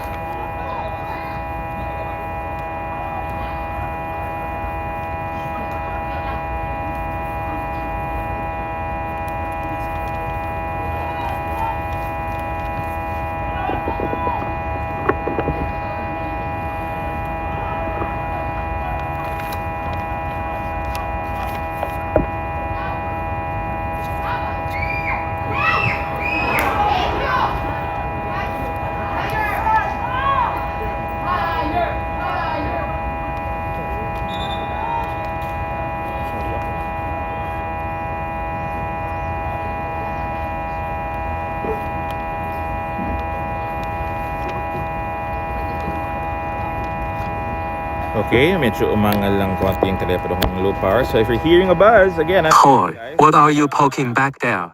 S1: Okay, medyo umangal lang konti yung telepono ng low power. So if you're hearing a buzz, again, I'm
S3: Toy,
S1: guys.
S3: what are you poking back there?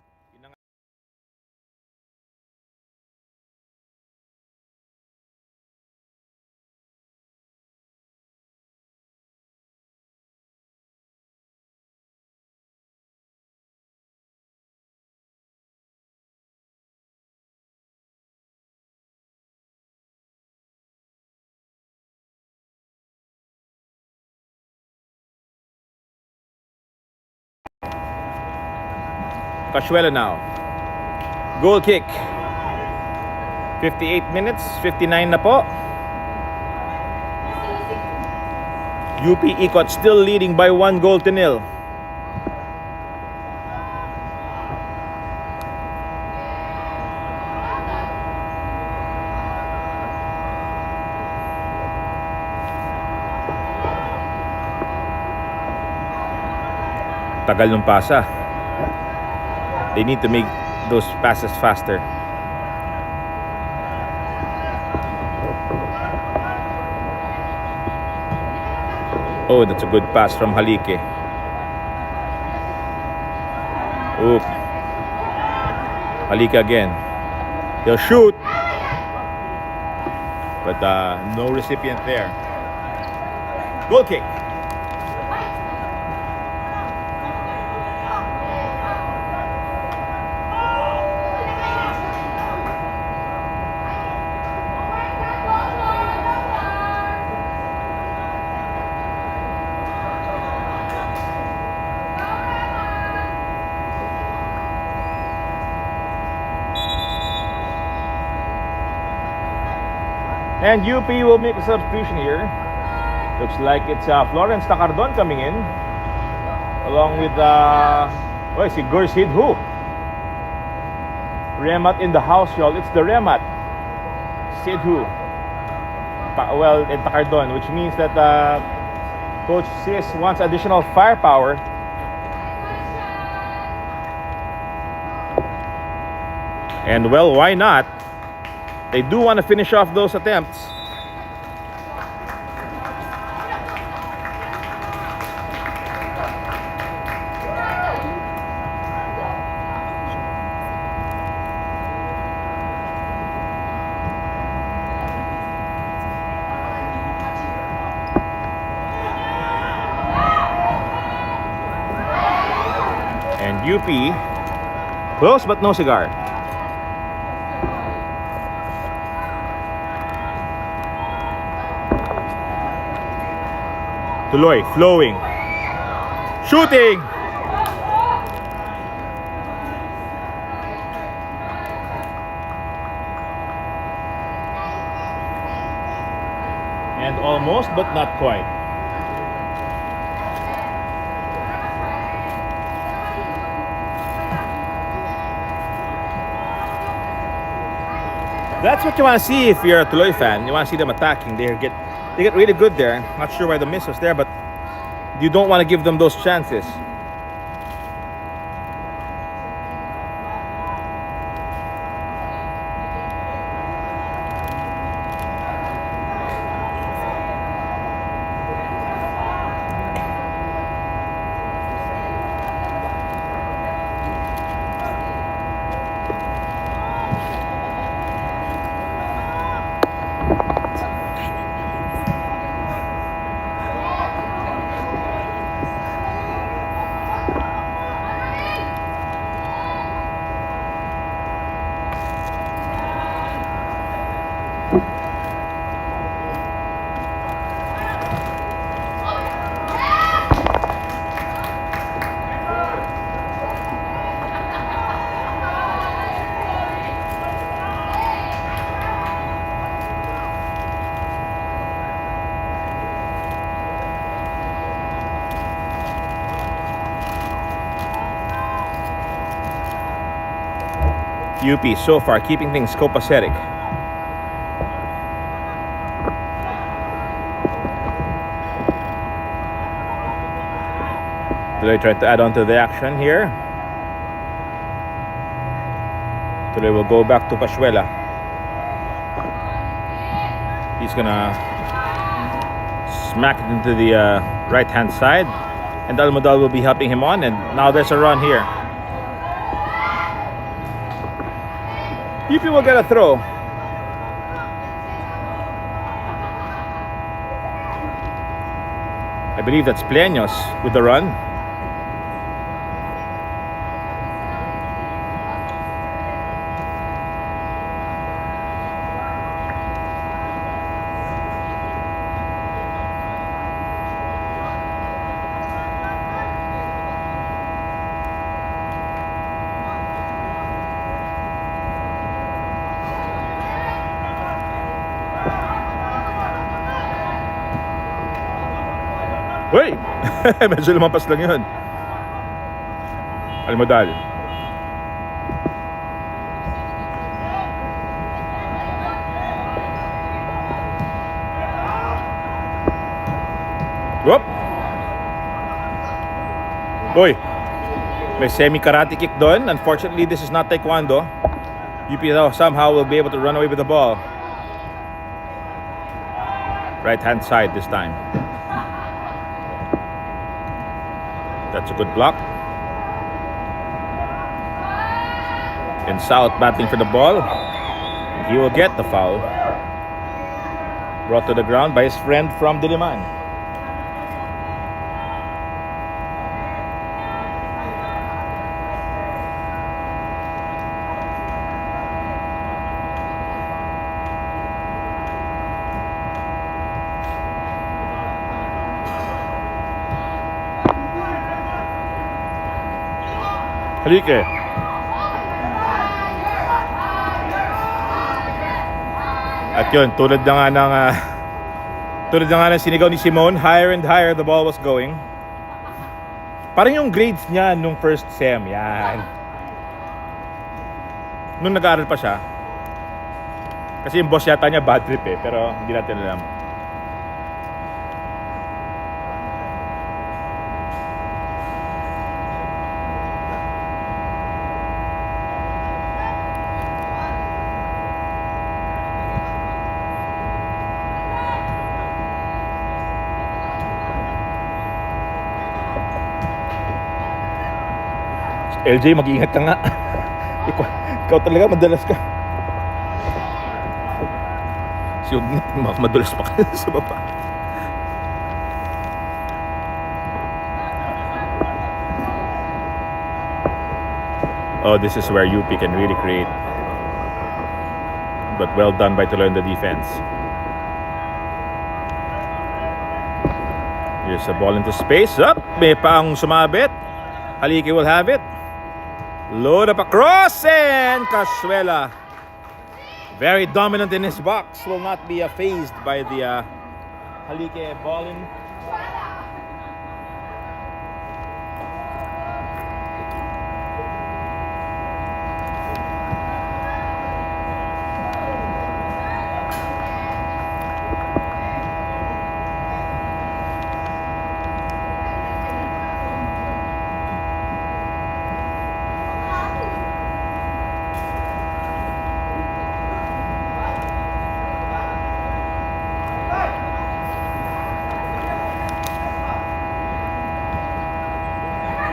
S1: Cachuela now. Goal kick. 58 minutes, 59 na po. UP Ikot still leading by 1 goal to nil. Tagal ng pasa. They need to make those passes faster. Oh, that's a good pass from Halike. Oop. Halike again. He'll shoot. But no recipient there. Goal kick. And UP will make a substitution here. Looks like it's Florence Tacardon coming in, along with si Gursid who? Remat in the house, y'all. It's the Remat. Sidhu. Well, in Tacardon, which means that Coach Sis wants additional firepower. And well, why not? They do want to finish off those attempts. And UP, close but no cigar. Tuloy, flowing, shooting. And almost, but not quite. That's what you want to see if you're a Tuloy fan. You want to see them attacking. They get really good there. Not sure why the miss was there, but you don't want to give them those chances. UP so far keeping things copacetic. Tuloy tried to add on to the action here. Tuloy will go back to Pashuela. He's gonna smack it into the right hand side, and Almodal will be helping him on, and now there's a run here. UP will get a throw. I believe that's Pleños with the run. Uy! Medyo lumampas lang yun. Almodal. Whoop! Uy! May semi-karate kick doon. Unfortunately, this is not taekwondo. UP somehow will be able to run away with the ball. Right hand side this time. That's a good block. And South battling for the ball. He will get the foul. Brought to the ground by his friend from Diliman. Halike. At yun, tulad na nga ng sinigaw ni Simon, higher and higher the ball was going. Parang yung grades niya nung first sem, yan. Nung nag-aaral pa siya. Kasi yung boss yata niya bad trip pero hindi natin alam. LJ, mag-iingat ka nga. ikaw talaga, madalas ka. Si Ugnat, madalas pa ka sa baba. Oh, this is where UP can really create. But well done by Tuloy in the defense. Here's a ball into space. Up! May pang sumabit. Halike will have it. Load up across and Casuela, very dominant in his box, will not be fazed by the Halike ball in.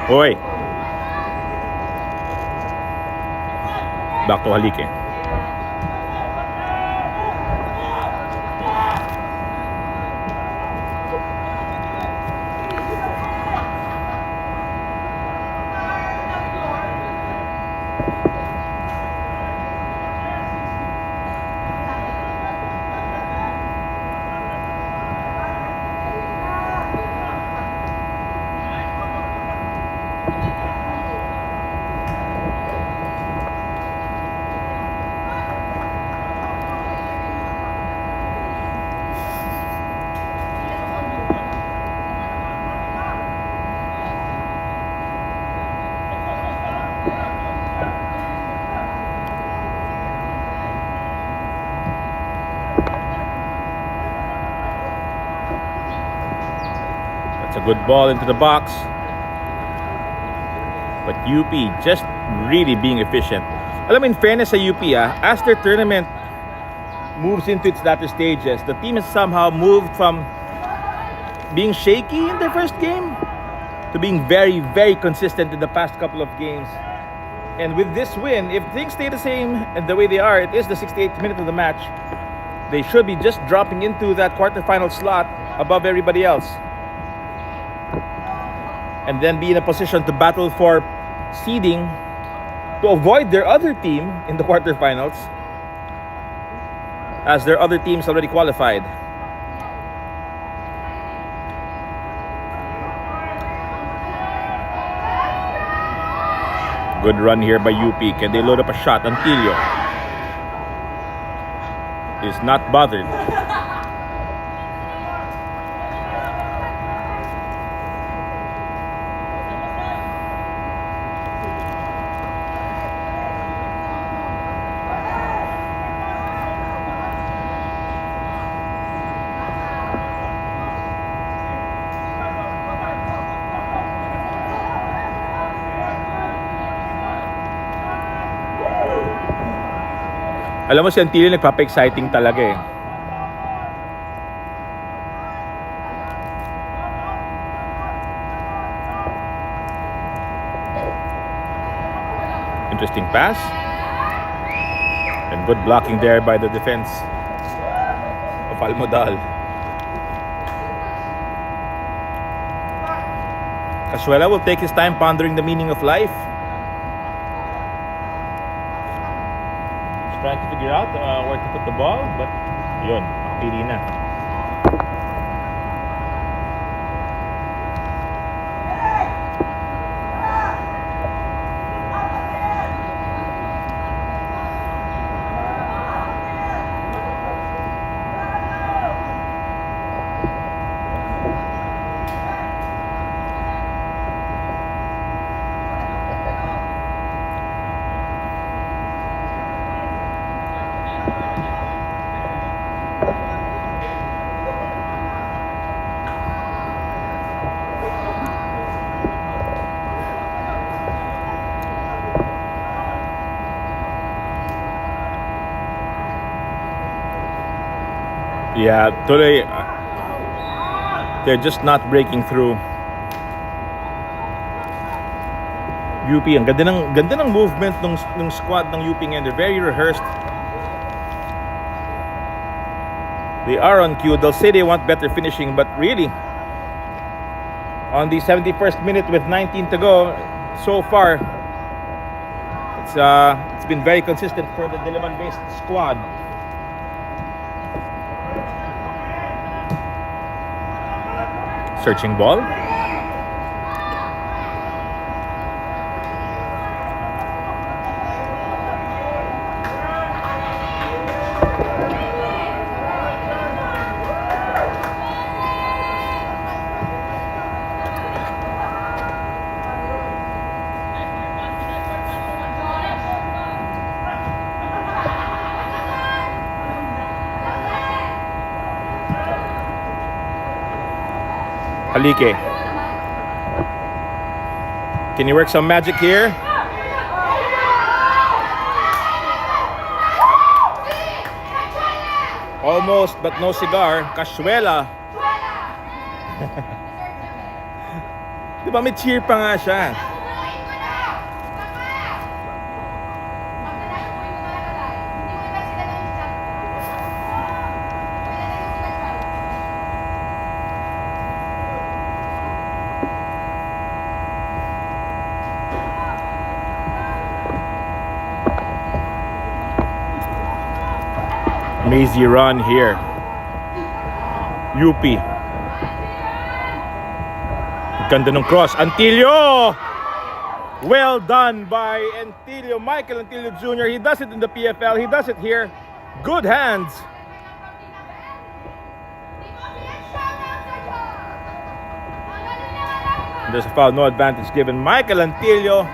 S1: Hoy. Back to Halike. A good ball into the box, but UP just really being efficient. Alam mo, in fairness sa UP, as their tournament moves into its latter stages, the team has somehow moved from being shaky in their first game to being very, very consistent in the past couple of games. And with this win, if things stay the same and the way they are, it is the 68th minute of the match, they should be just dropping into that quarterfinal slot above everybody else, and then be in a position to battle for seeding to avoid their other team in the quarterfinals, as their other teams already qualified. Good run here by UP. Can they load up a shot? Antilio is not bothered. Alam mo, si Antilio nagpapa-exciting talaga eh. Interesting pass. And good blocking there by the defense of Almodal. Casuela will take his time pondering the meaning of life. Trying to figure out where to put the ball, but yun, pili na. Yeah, Tuloy, they're just not breaking through. UP, ang ganda ng movement ng squad ng UP ngayon. They're very rehearsed. They are on cue. They'll say they want better finishing, but really, on the 71st minute with 19 to go, so far, it's been very consistent for the Diliman-based squad. Searching ball. Halike. Can you work some magic here? Almost, but no cigar. Casuela. Di ba may cheer pa nga siya? Mazy run here. UP. Ganda ng cross. Antilio! Well done by Antilio. Michael Antilio Jr. He does it in the PFL. He does it here. Good hands. There's a foul. No advantage given. Michael Antilio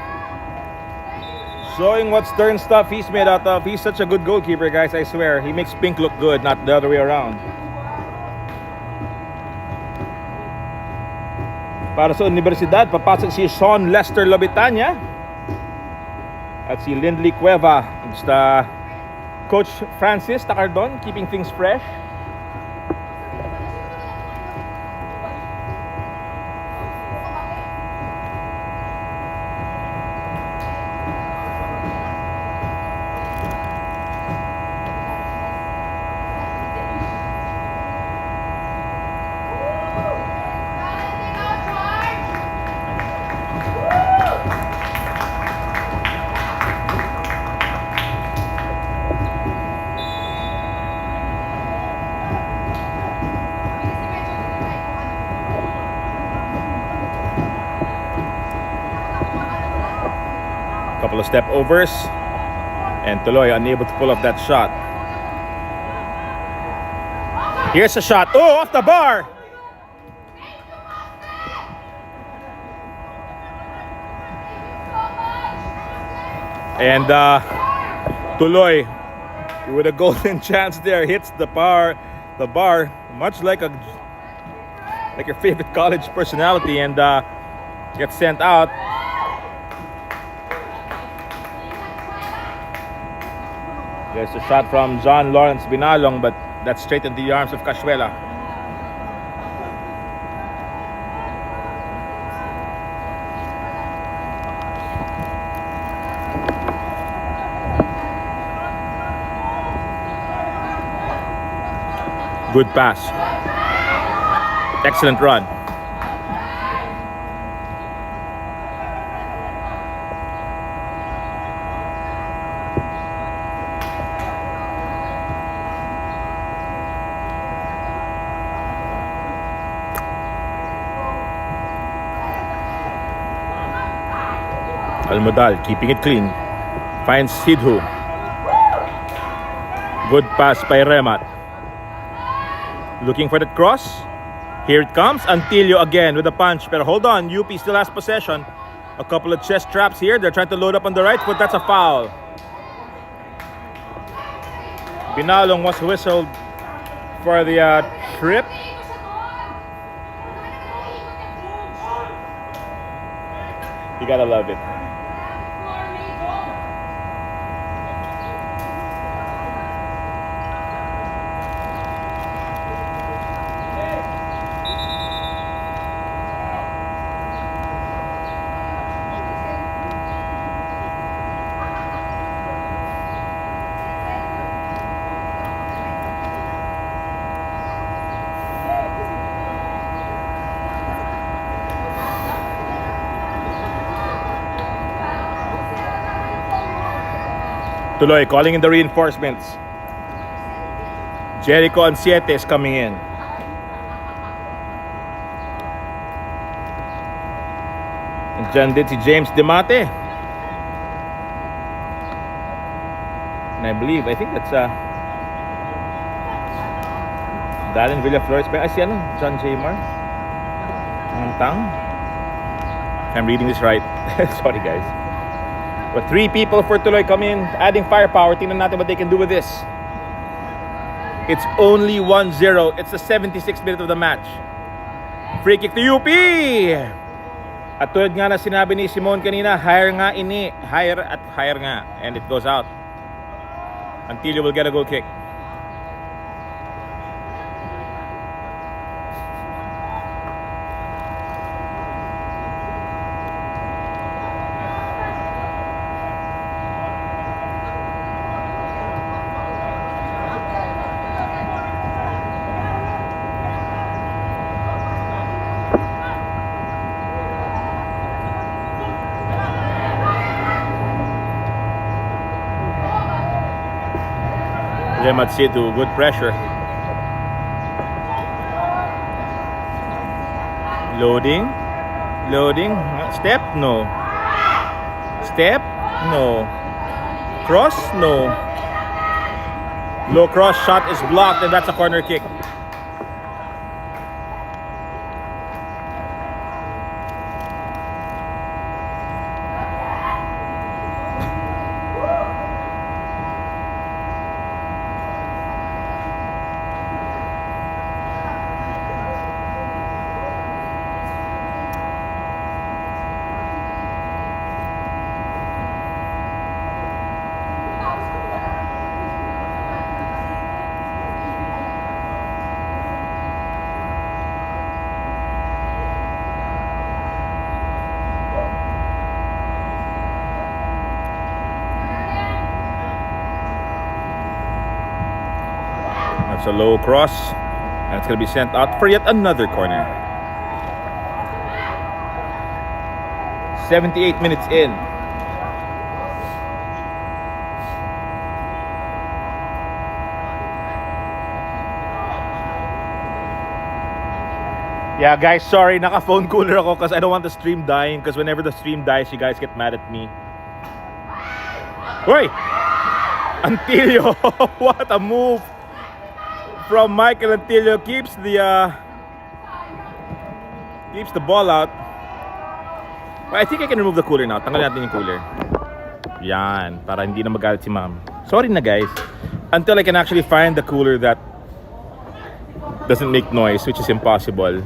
S1: showing what stern stuff he's made out of. He's such a good goalkeeper, guys, I swear. He makes Pink look good, not the other way around. Para sa Universidad, papasok si Sean Lester Lobitanya at si Lindley Cueva. Just Coach Francis Tacardon, keeping things fresh. Couple of step overs, and Tuloy unable to pull off that shot. Here's a shot. Oh, off the bar. And Tuloy with a golden chance there hits the bar, much like your favorite college personality, and gets sent out. There's a shot from John Lawrence Binalong, but that's straight into the arms of Casuela. Good pass. Excellent run. Almodal keeping it clean. Finds Sidhu. Good pass by Remat. Looking for that cross. Here it comes. Antilio again with a punch. But hold on, UP still has possession. A couple of chest traps here. They're trying to load up on the right foot. That's a foul. Binalong was whistled for the trip. You gotta love it. Tuloy calling in the reinforcements. Jericho and Siete is coming in. And dyan din si James Demate. And I think that's Dallin Villaflores. Ay, si ano? John J. Mar? Tang? I'm reading this right. Sorry, guys. But 3 people for Tuloy come in, adding firepower. Tingnan natin what they can do with this. It's only 1-0. It's the 76th minute of the match. Free kick to UP! At tulad nga na sinabi ni Simon kanina, higher nga. And it goes out. Antilio will get a goal kick. Matsudo, good pressure. Loading. Step, no. Step, no. Cross, no. Low cross shot is blocked, and that's a corner kick. It's a low cross, and it's going to be sent out for yet another corner. 78 minutes in. Yeah, guys, sorry, naka-phone cooler ako because I don't want the stream dying, because whenever the stream dies, you guys get mad at me. Wait! Antilio! What a move! From Michael Antilio, keeps the ball out. Well, I think I can remove the cooler now. Tanggalin natin yung cooler. Yan, para hindi na magalit si ma'am. Sorry na, guys. Until I can actually find the cooler that doesn't make noise, which is impossible.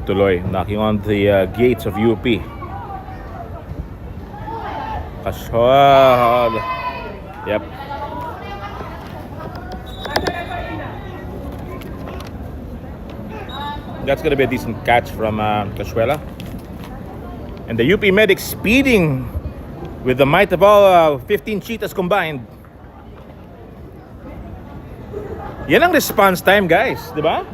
S1: Tuloy knocking on the gates of UP. Kaswad. Yep. That's gonna be a decent catch from Casuela. And the UP medics speeding with the might of all 15 cheetahs combined. Yan ang response time, guys, di ba?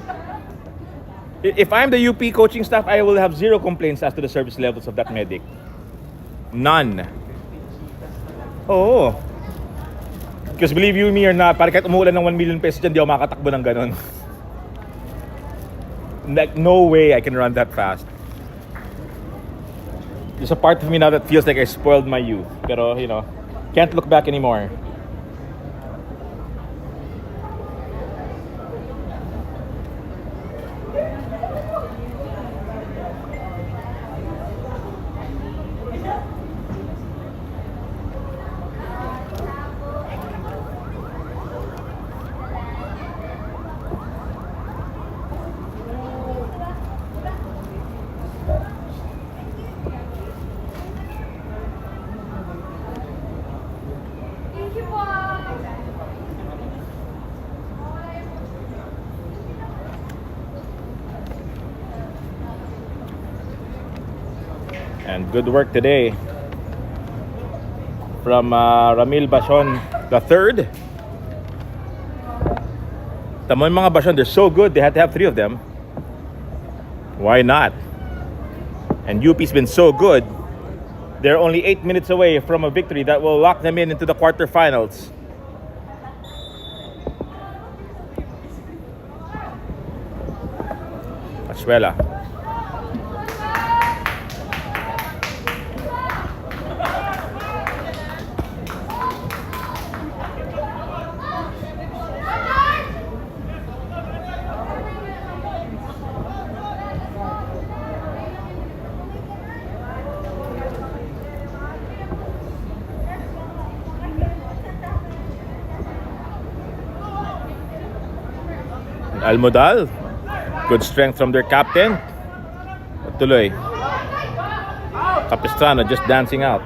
S1: If I'm the UP coaching staff, I will have zero complaints as to the service levels of that medic. None. Oo. Because believe you me or not, parang kahit umuulan ng 1 million pesos dyan, di ako makatakbo ng ganun. Like, no way I can run that fast. There's a part of me now that feels like I spoiled my youth. Pero, you know, can't look back anymore. And good work today from Ramil Bashon the third. Tamo yung mga Bashon, they're so good, they had to have 3 of them. Why not? And UP's been so good, they're only 8 minutes away from a victory that will lock them into the quarterfinals. Asuela. Almodal, good strength from their captain. Tuloy. Capistrano just dancing out.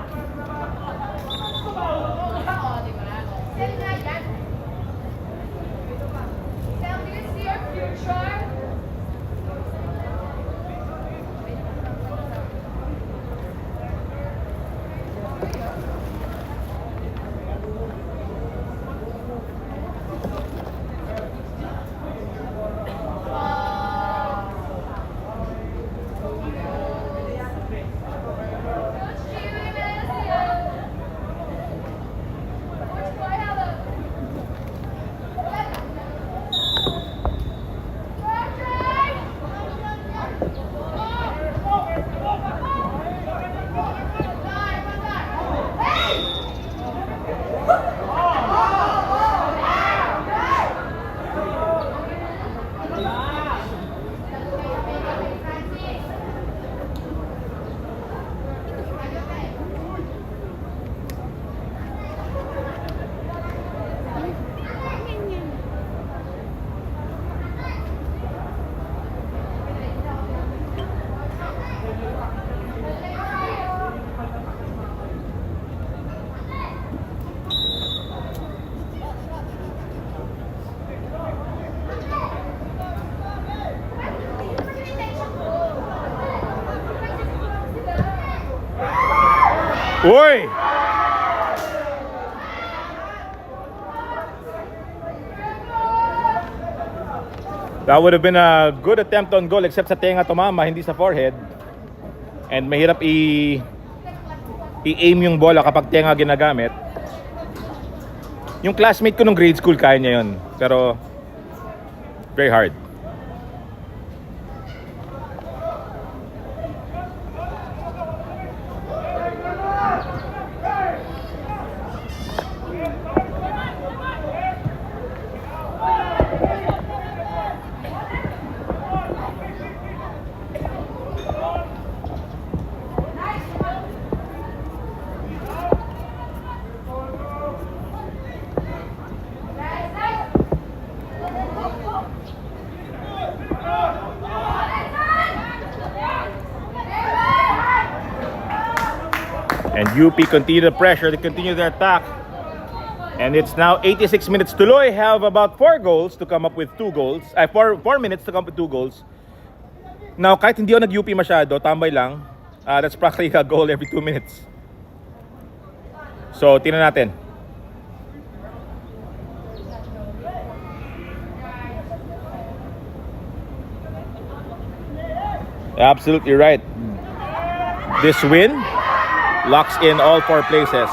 S1: Oi! That would have been a good attempt on goal except sa tenga tumama, hindi sa forehead. And mahirap i-aim yung bola kapag tenga ginagamit. Yung classmate ko nung grade school kaya niya yun. Pero very hard. And UP continue the pressure, they continue their attack. And it's now 86 minutes. Tuloy have about 4 goals to come up with 2 goals. 4 minutes to come up with 2 goals. Now, kahit hindi ako nag-UP masyado, tambay lang, that's practically a goal every 2 minutes. So, tingnan natin. Absolutely right. This win locks in all 4 places.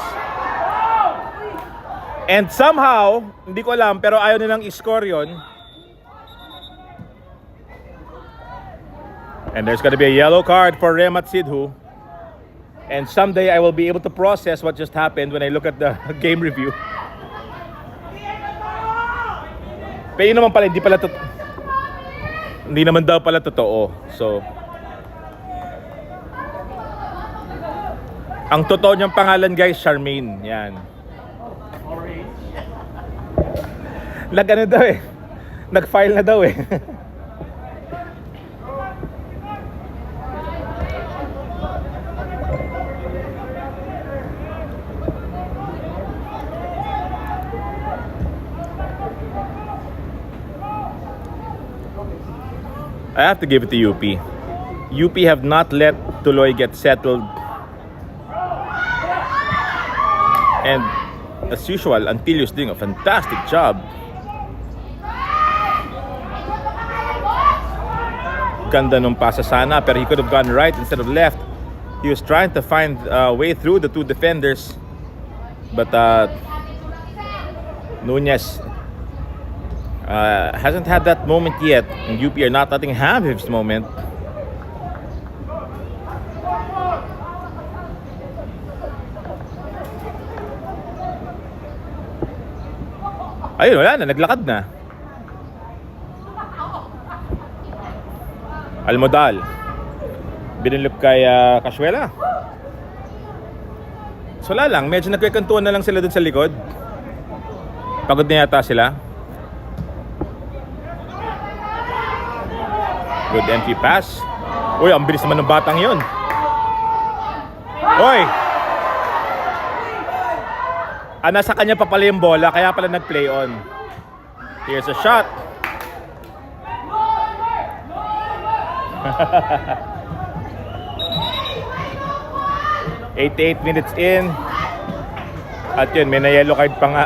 S1: And somehow, hindi ko alam, pero ayaw nilang i-score yun. And there's gonna be a yellow card for Remat Sidhu. And someday I will be able to process what just happened when I look at the game review. Pero yun naman pala, hindi naman daw pala totoo. So, ang totoo niyang pangalan, guys, Charmaine. Yan. Nag-ano daw eh. Nag-file na daw eh. I have to give it to UP. UP have not let Tuloy get settled. And as usual, Antilio's doing a fantastic job. Ganda nung pasa sana, pero he could have gone right instead of left. He was trying to find a way through the 2 defenders. But Nunez hasn't had that moment yet. And UP are not letting him have his moment. Ayun, wala na, naglakad na. Almodal. Binilip kay Casuela. So wala lang, medyo nagkikantuan na lang sila dun sa likod. Pagod na yata sila. Good entry pass. Uy, ang bilis naman ng batang yun. Uy! Nasa kanya pa pala yung bola, kaya pala nag-play on. Here's a shot. 88 minutes in. At yun, may na-yellow card pa nga.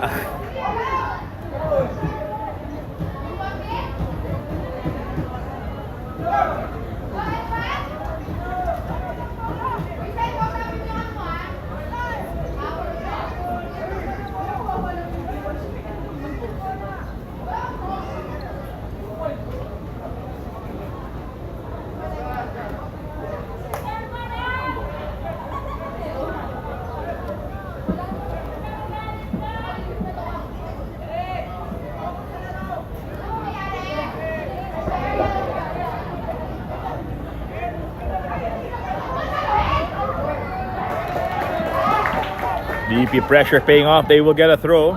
S1: DP pressure paying off. They will get a throw.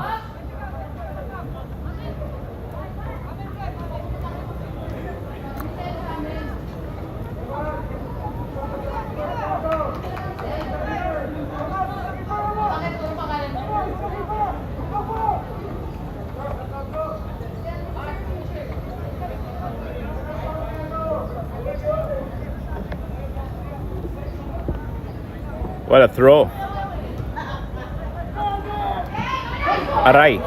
S1: What a throw. Aray.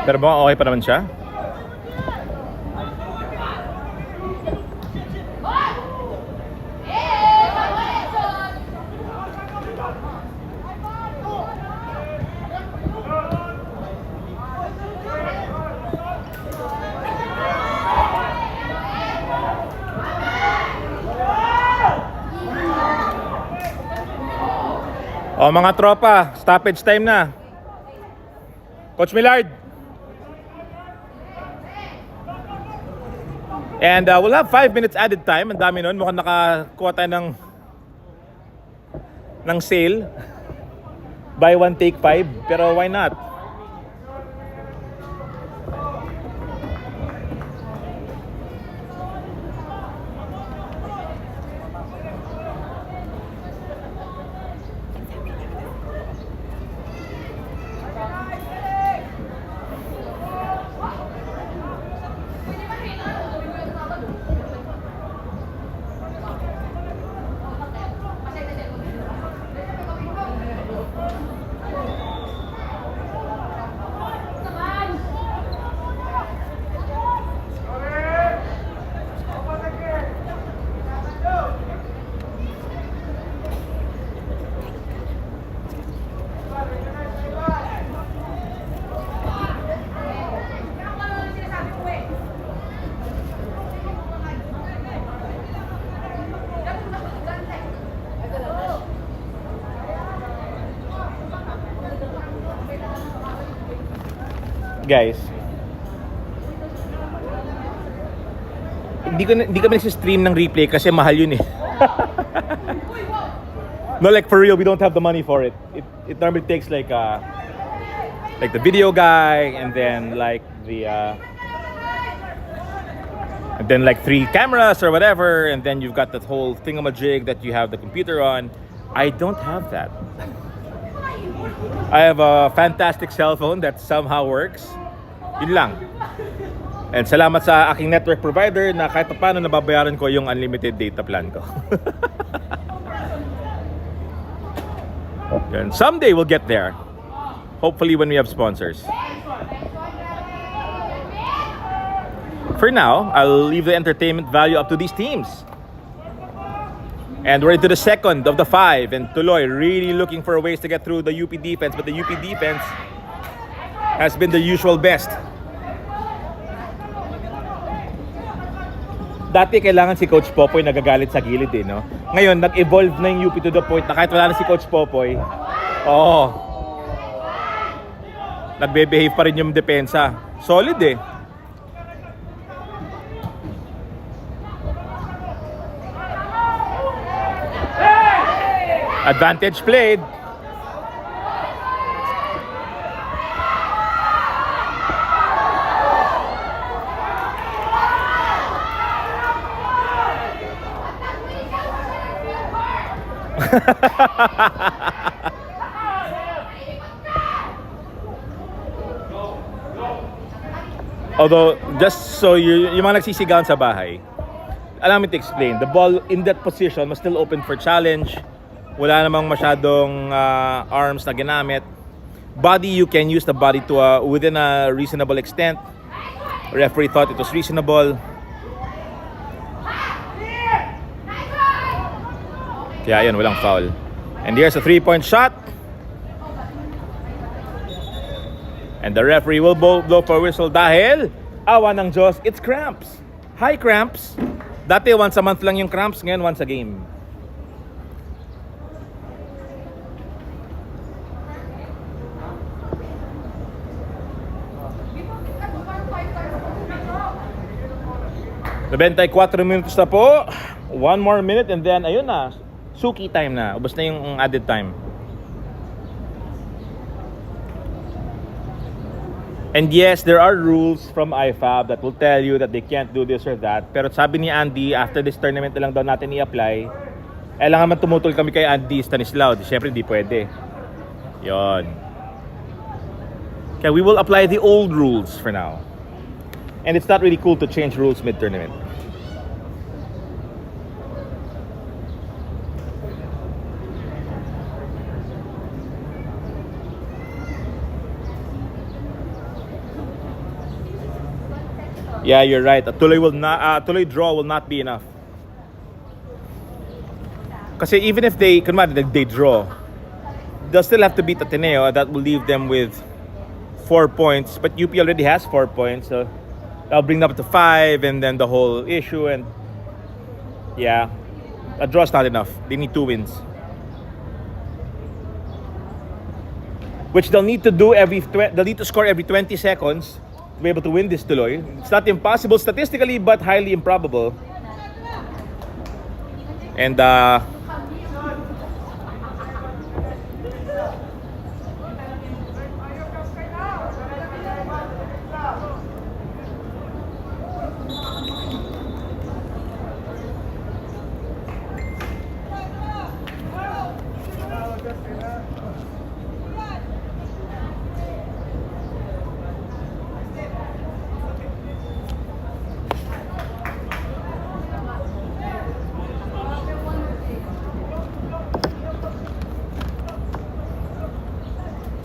S1: Pero ba okay pa naman siya? O mga tropa, stoppage time na. Coach Millard. And we'll have 5 minutes added time. Ang dami nun. Mukhang nakakuha tayo ng sale. Buy one, take 5. Pero why not? guys, hindi kami nagsi-stream ng replay kasi mahal yun eh. No, like for real, we don't have the money for it. It normally takes like the video guy and then like and then like 3 cameras or whatever, and then you've got that whole thingamajig that you have the computer on. I don't have that. I have a fantastic cell phone that somehow works. Yun lang. And salamat sa aking network provider na kahit paano nababayaran ko yung unlimited data plan ko. And someday we'll get there. Hopefully when we have sponsors. For now, I'll leave the entertainment value up to these teams. And we're into the second of the 5, and Tuloy really looking for ways to get through the UP defense, but the UP defense has been the usual best. Dati kailangan si Coach Popoy nagagalit sa gilid eh, no? Ngayon, nag-evolve na yung UP to the point na kahit wala na si Coach Popoy, nagbe-behave pa rin yung depensa. Solid eh. Advantage played. Although, just so yung mga nagsisigawan sa bahay, allow me to explain. The ball in that position was still open for challenge. Wala namang masyadong arms na ginamit. Body, you can use the body to within a reasonable extent. Referee thought it was reasonable. Kaya yun, walang foul. And here's a 3-point shot. And the referee will blow for a whistle dahil awa ng Diyos, it's cramps. Hi cramps. Dati once a month lang yung cramps, ngayon once a game. Nabentay 4 minutos na po. 1 more minute and then ayun na. Suki time na. Ubos na yung added time. And yes, there are rules from IFAB that will tell you that they can't do this or that. Pero sabi ni Andy, after this tournament na lang daw natin i-apply. Lang naman tumutol kami kay Andy Stanislao. Siyempre, di pwede. Yon. Okay, we will apply the old rules for now. And it's not really cool to change rules mid-tournament. Yeah, you're right. A Tuloy draw will not be enough. Kasi even if they draw, they'll still have to beat Ateneo. That will leave them with 4 points. But UP already has 4 points. So I'll bring them up to 5, and then the whole issue. And yeah, a draw's not enough. They need 2 wins, which they'll need to do they'll need to score every 20 seconds to be able to win this Tuloy. It's not impossible statistically, but highly improbable. And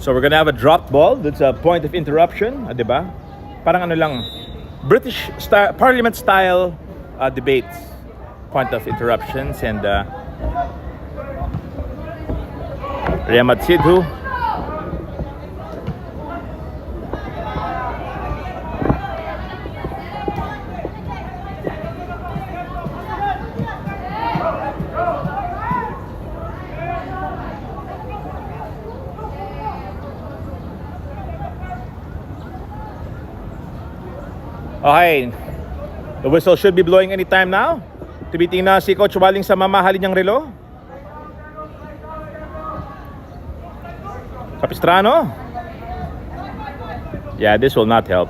S1: so we're gonna have a dropped ball. That's a point of interruption, diba? Parang ano lang, British style, Parliament style debates, point of interruptions. And Riyamad Sidhu. Okay. The whistle should be blowing anytime now. Tumitingin na si Coach Waling sa mamahalin niyang relo. Capistrano. Yeah, this will not help.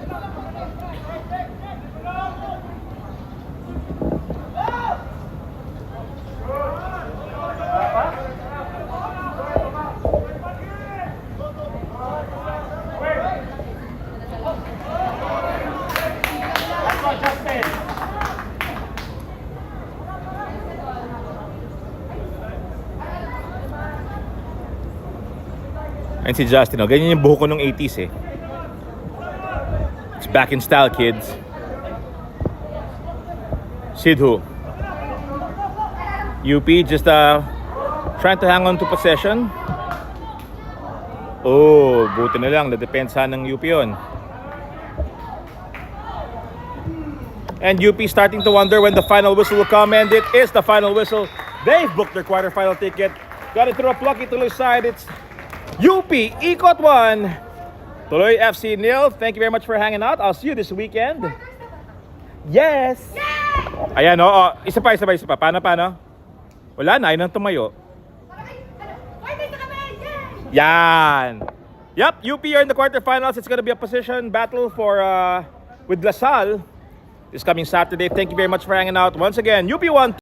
S1: And si Justin, oh, ganyan yung buhok ko nung 80s eh. It's back in style, kids. Sidhu. UP just trying to hang on to possession. Oh, buti na lang, nadepensa ng UP yun. And UP starting to wonder when the final whistle will come, and it is the final whistle. They've booked their quarterfinal ticket. Got it through a plucky Tuloy side. It's UP Ikot 1, Tuloy FC 0. Thank you very much for hanging out. I'll see you this weekend. Yes! Ayan, oh, isa pa. Paano? Wala na, ayun ang tumayo. Yan! Yep, UP are in the quarterfinals. It's gonna be a position battle for with LaSalle this coming Saturday. Thank you very much for hanging out. Once again, UP 1.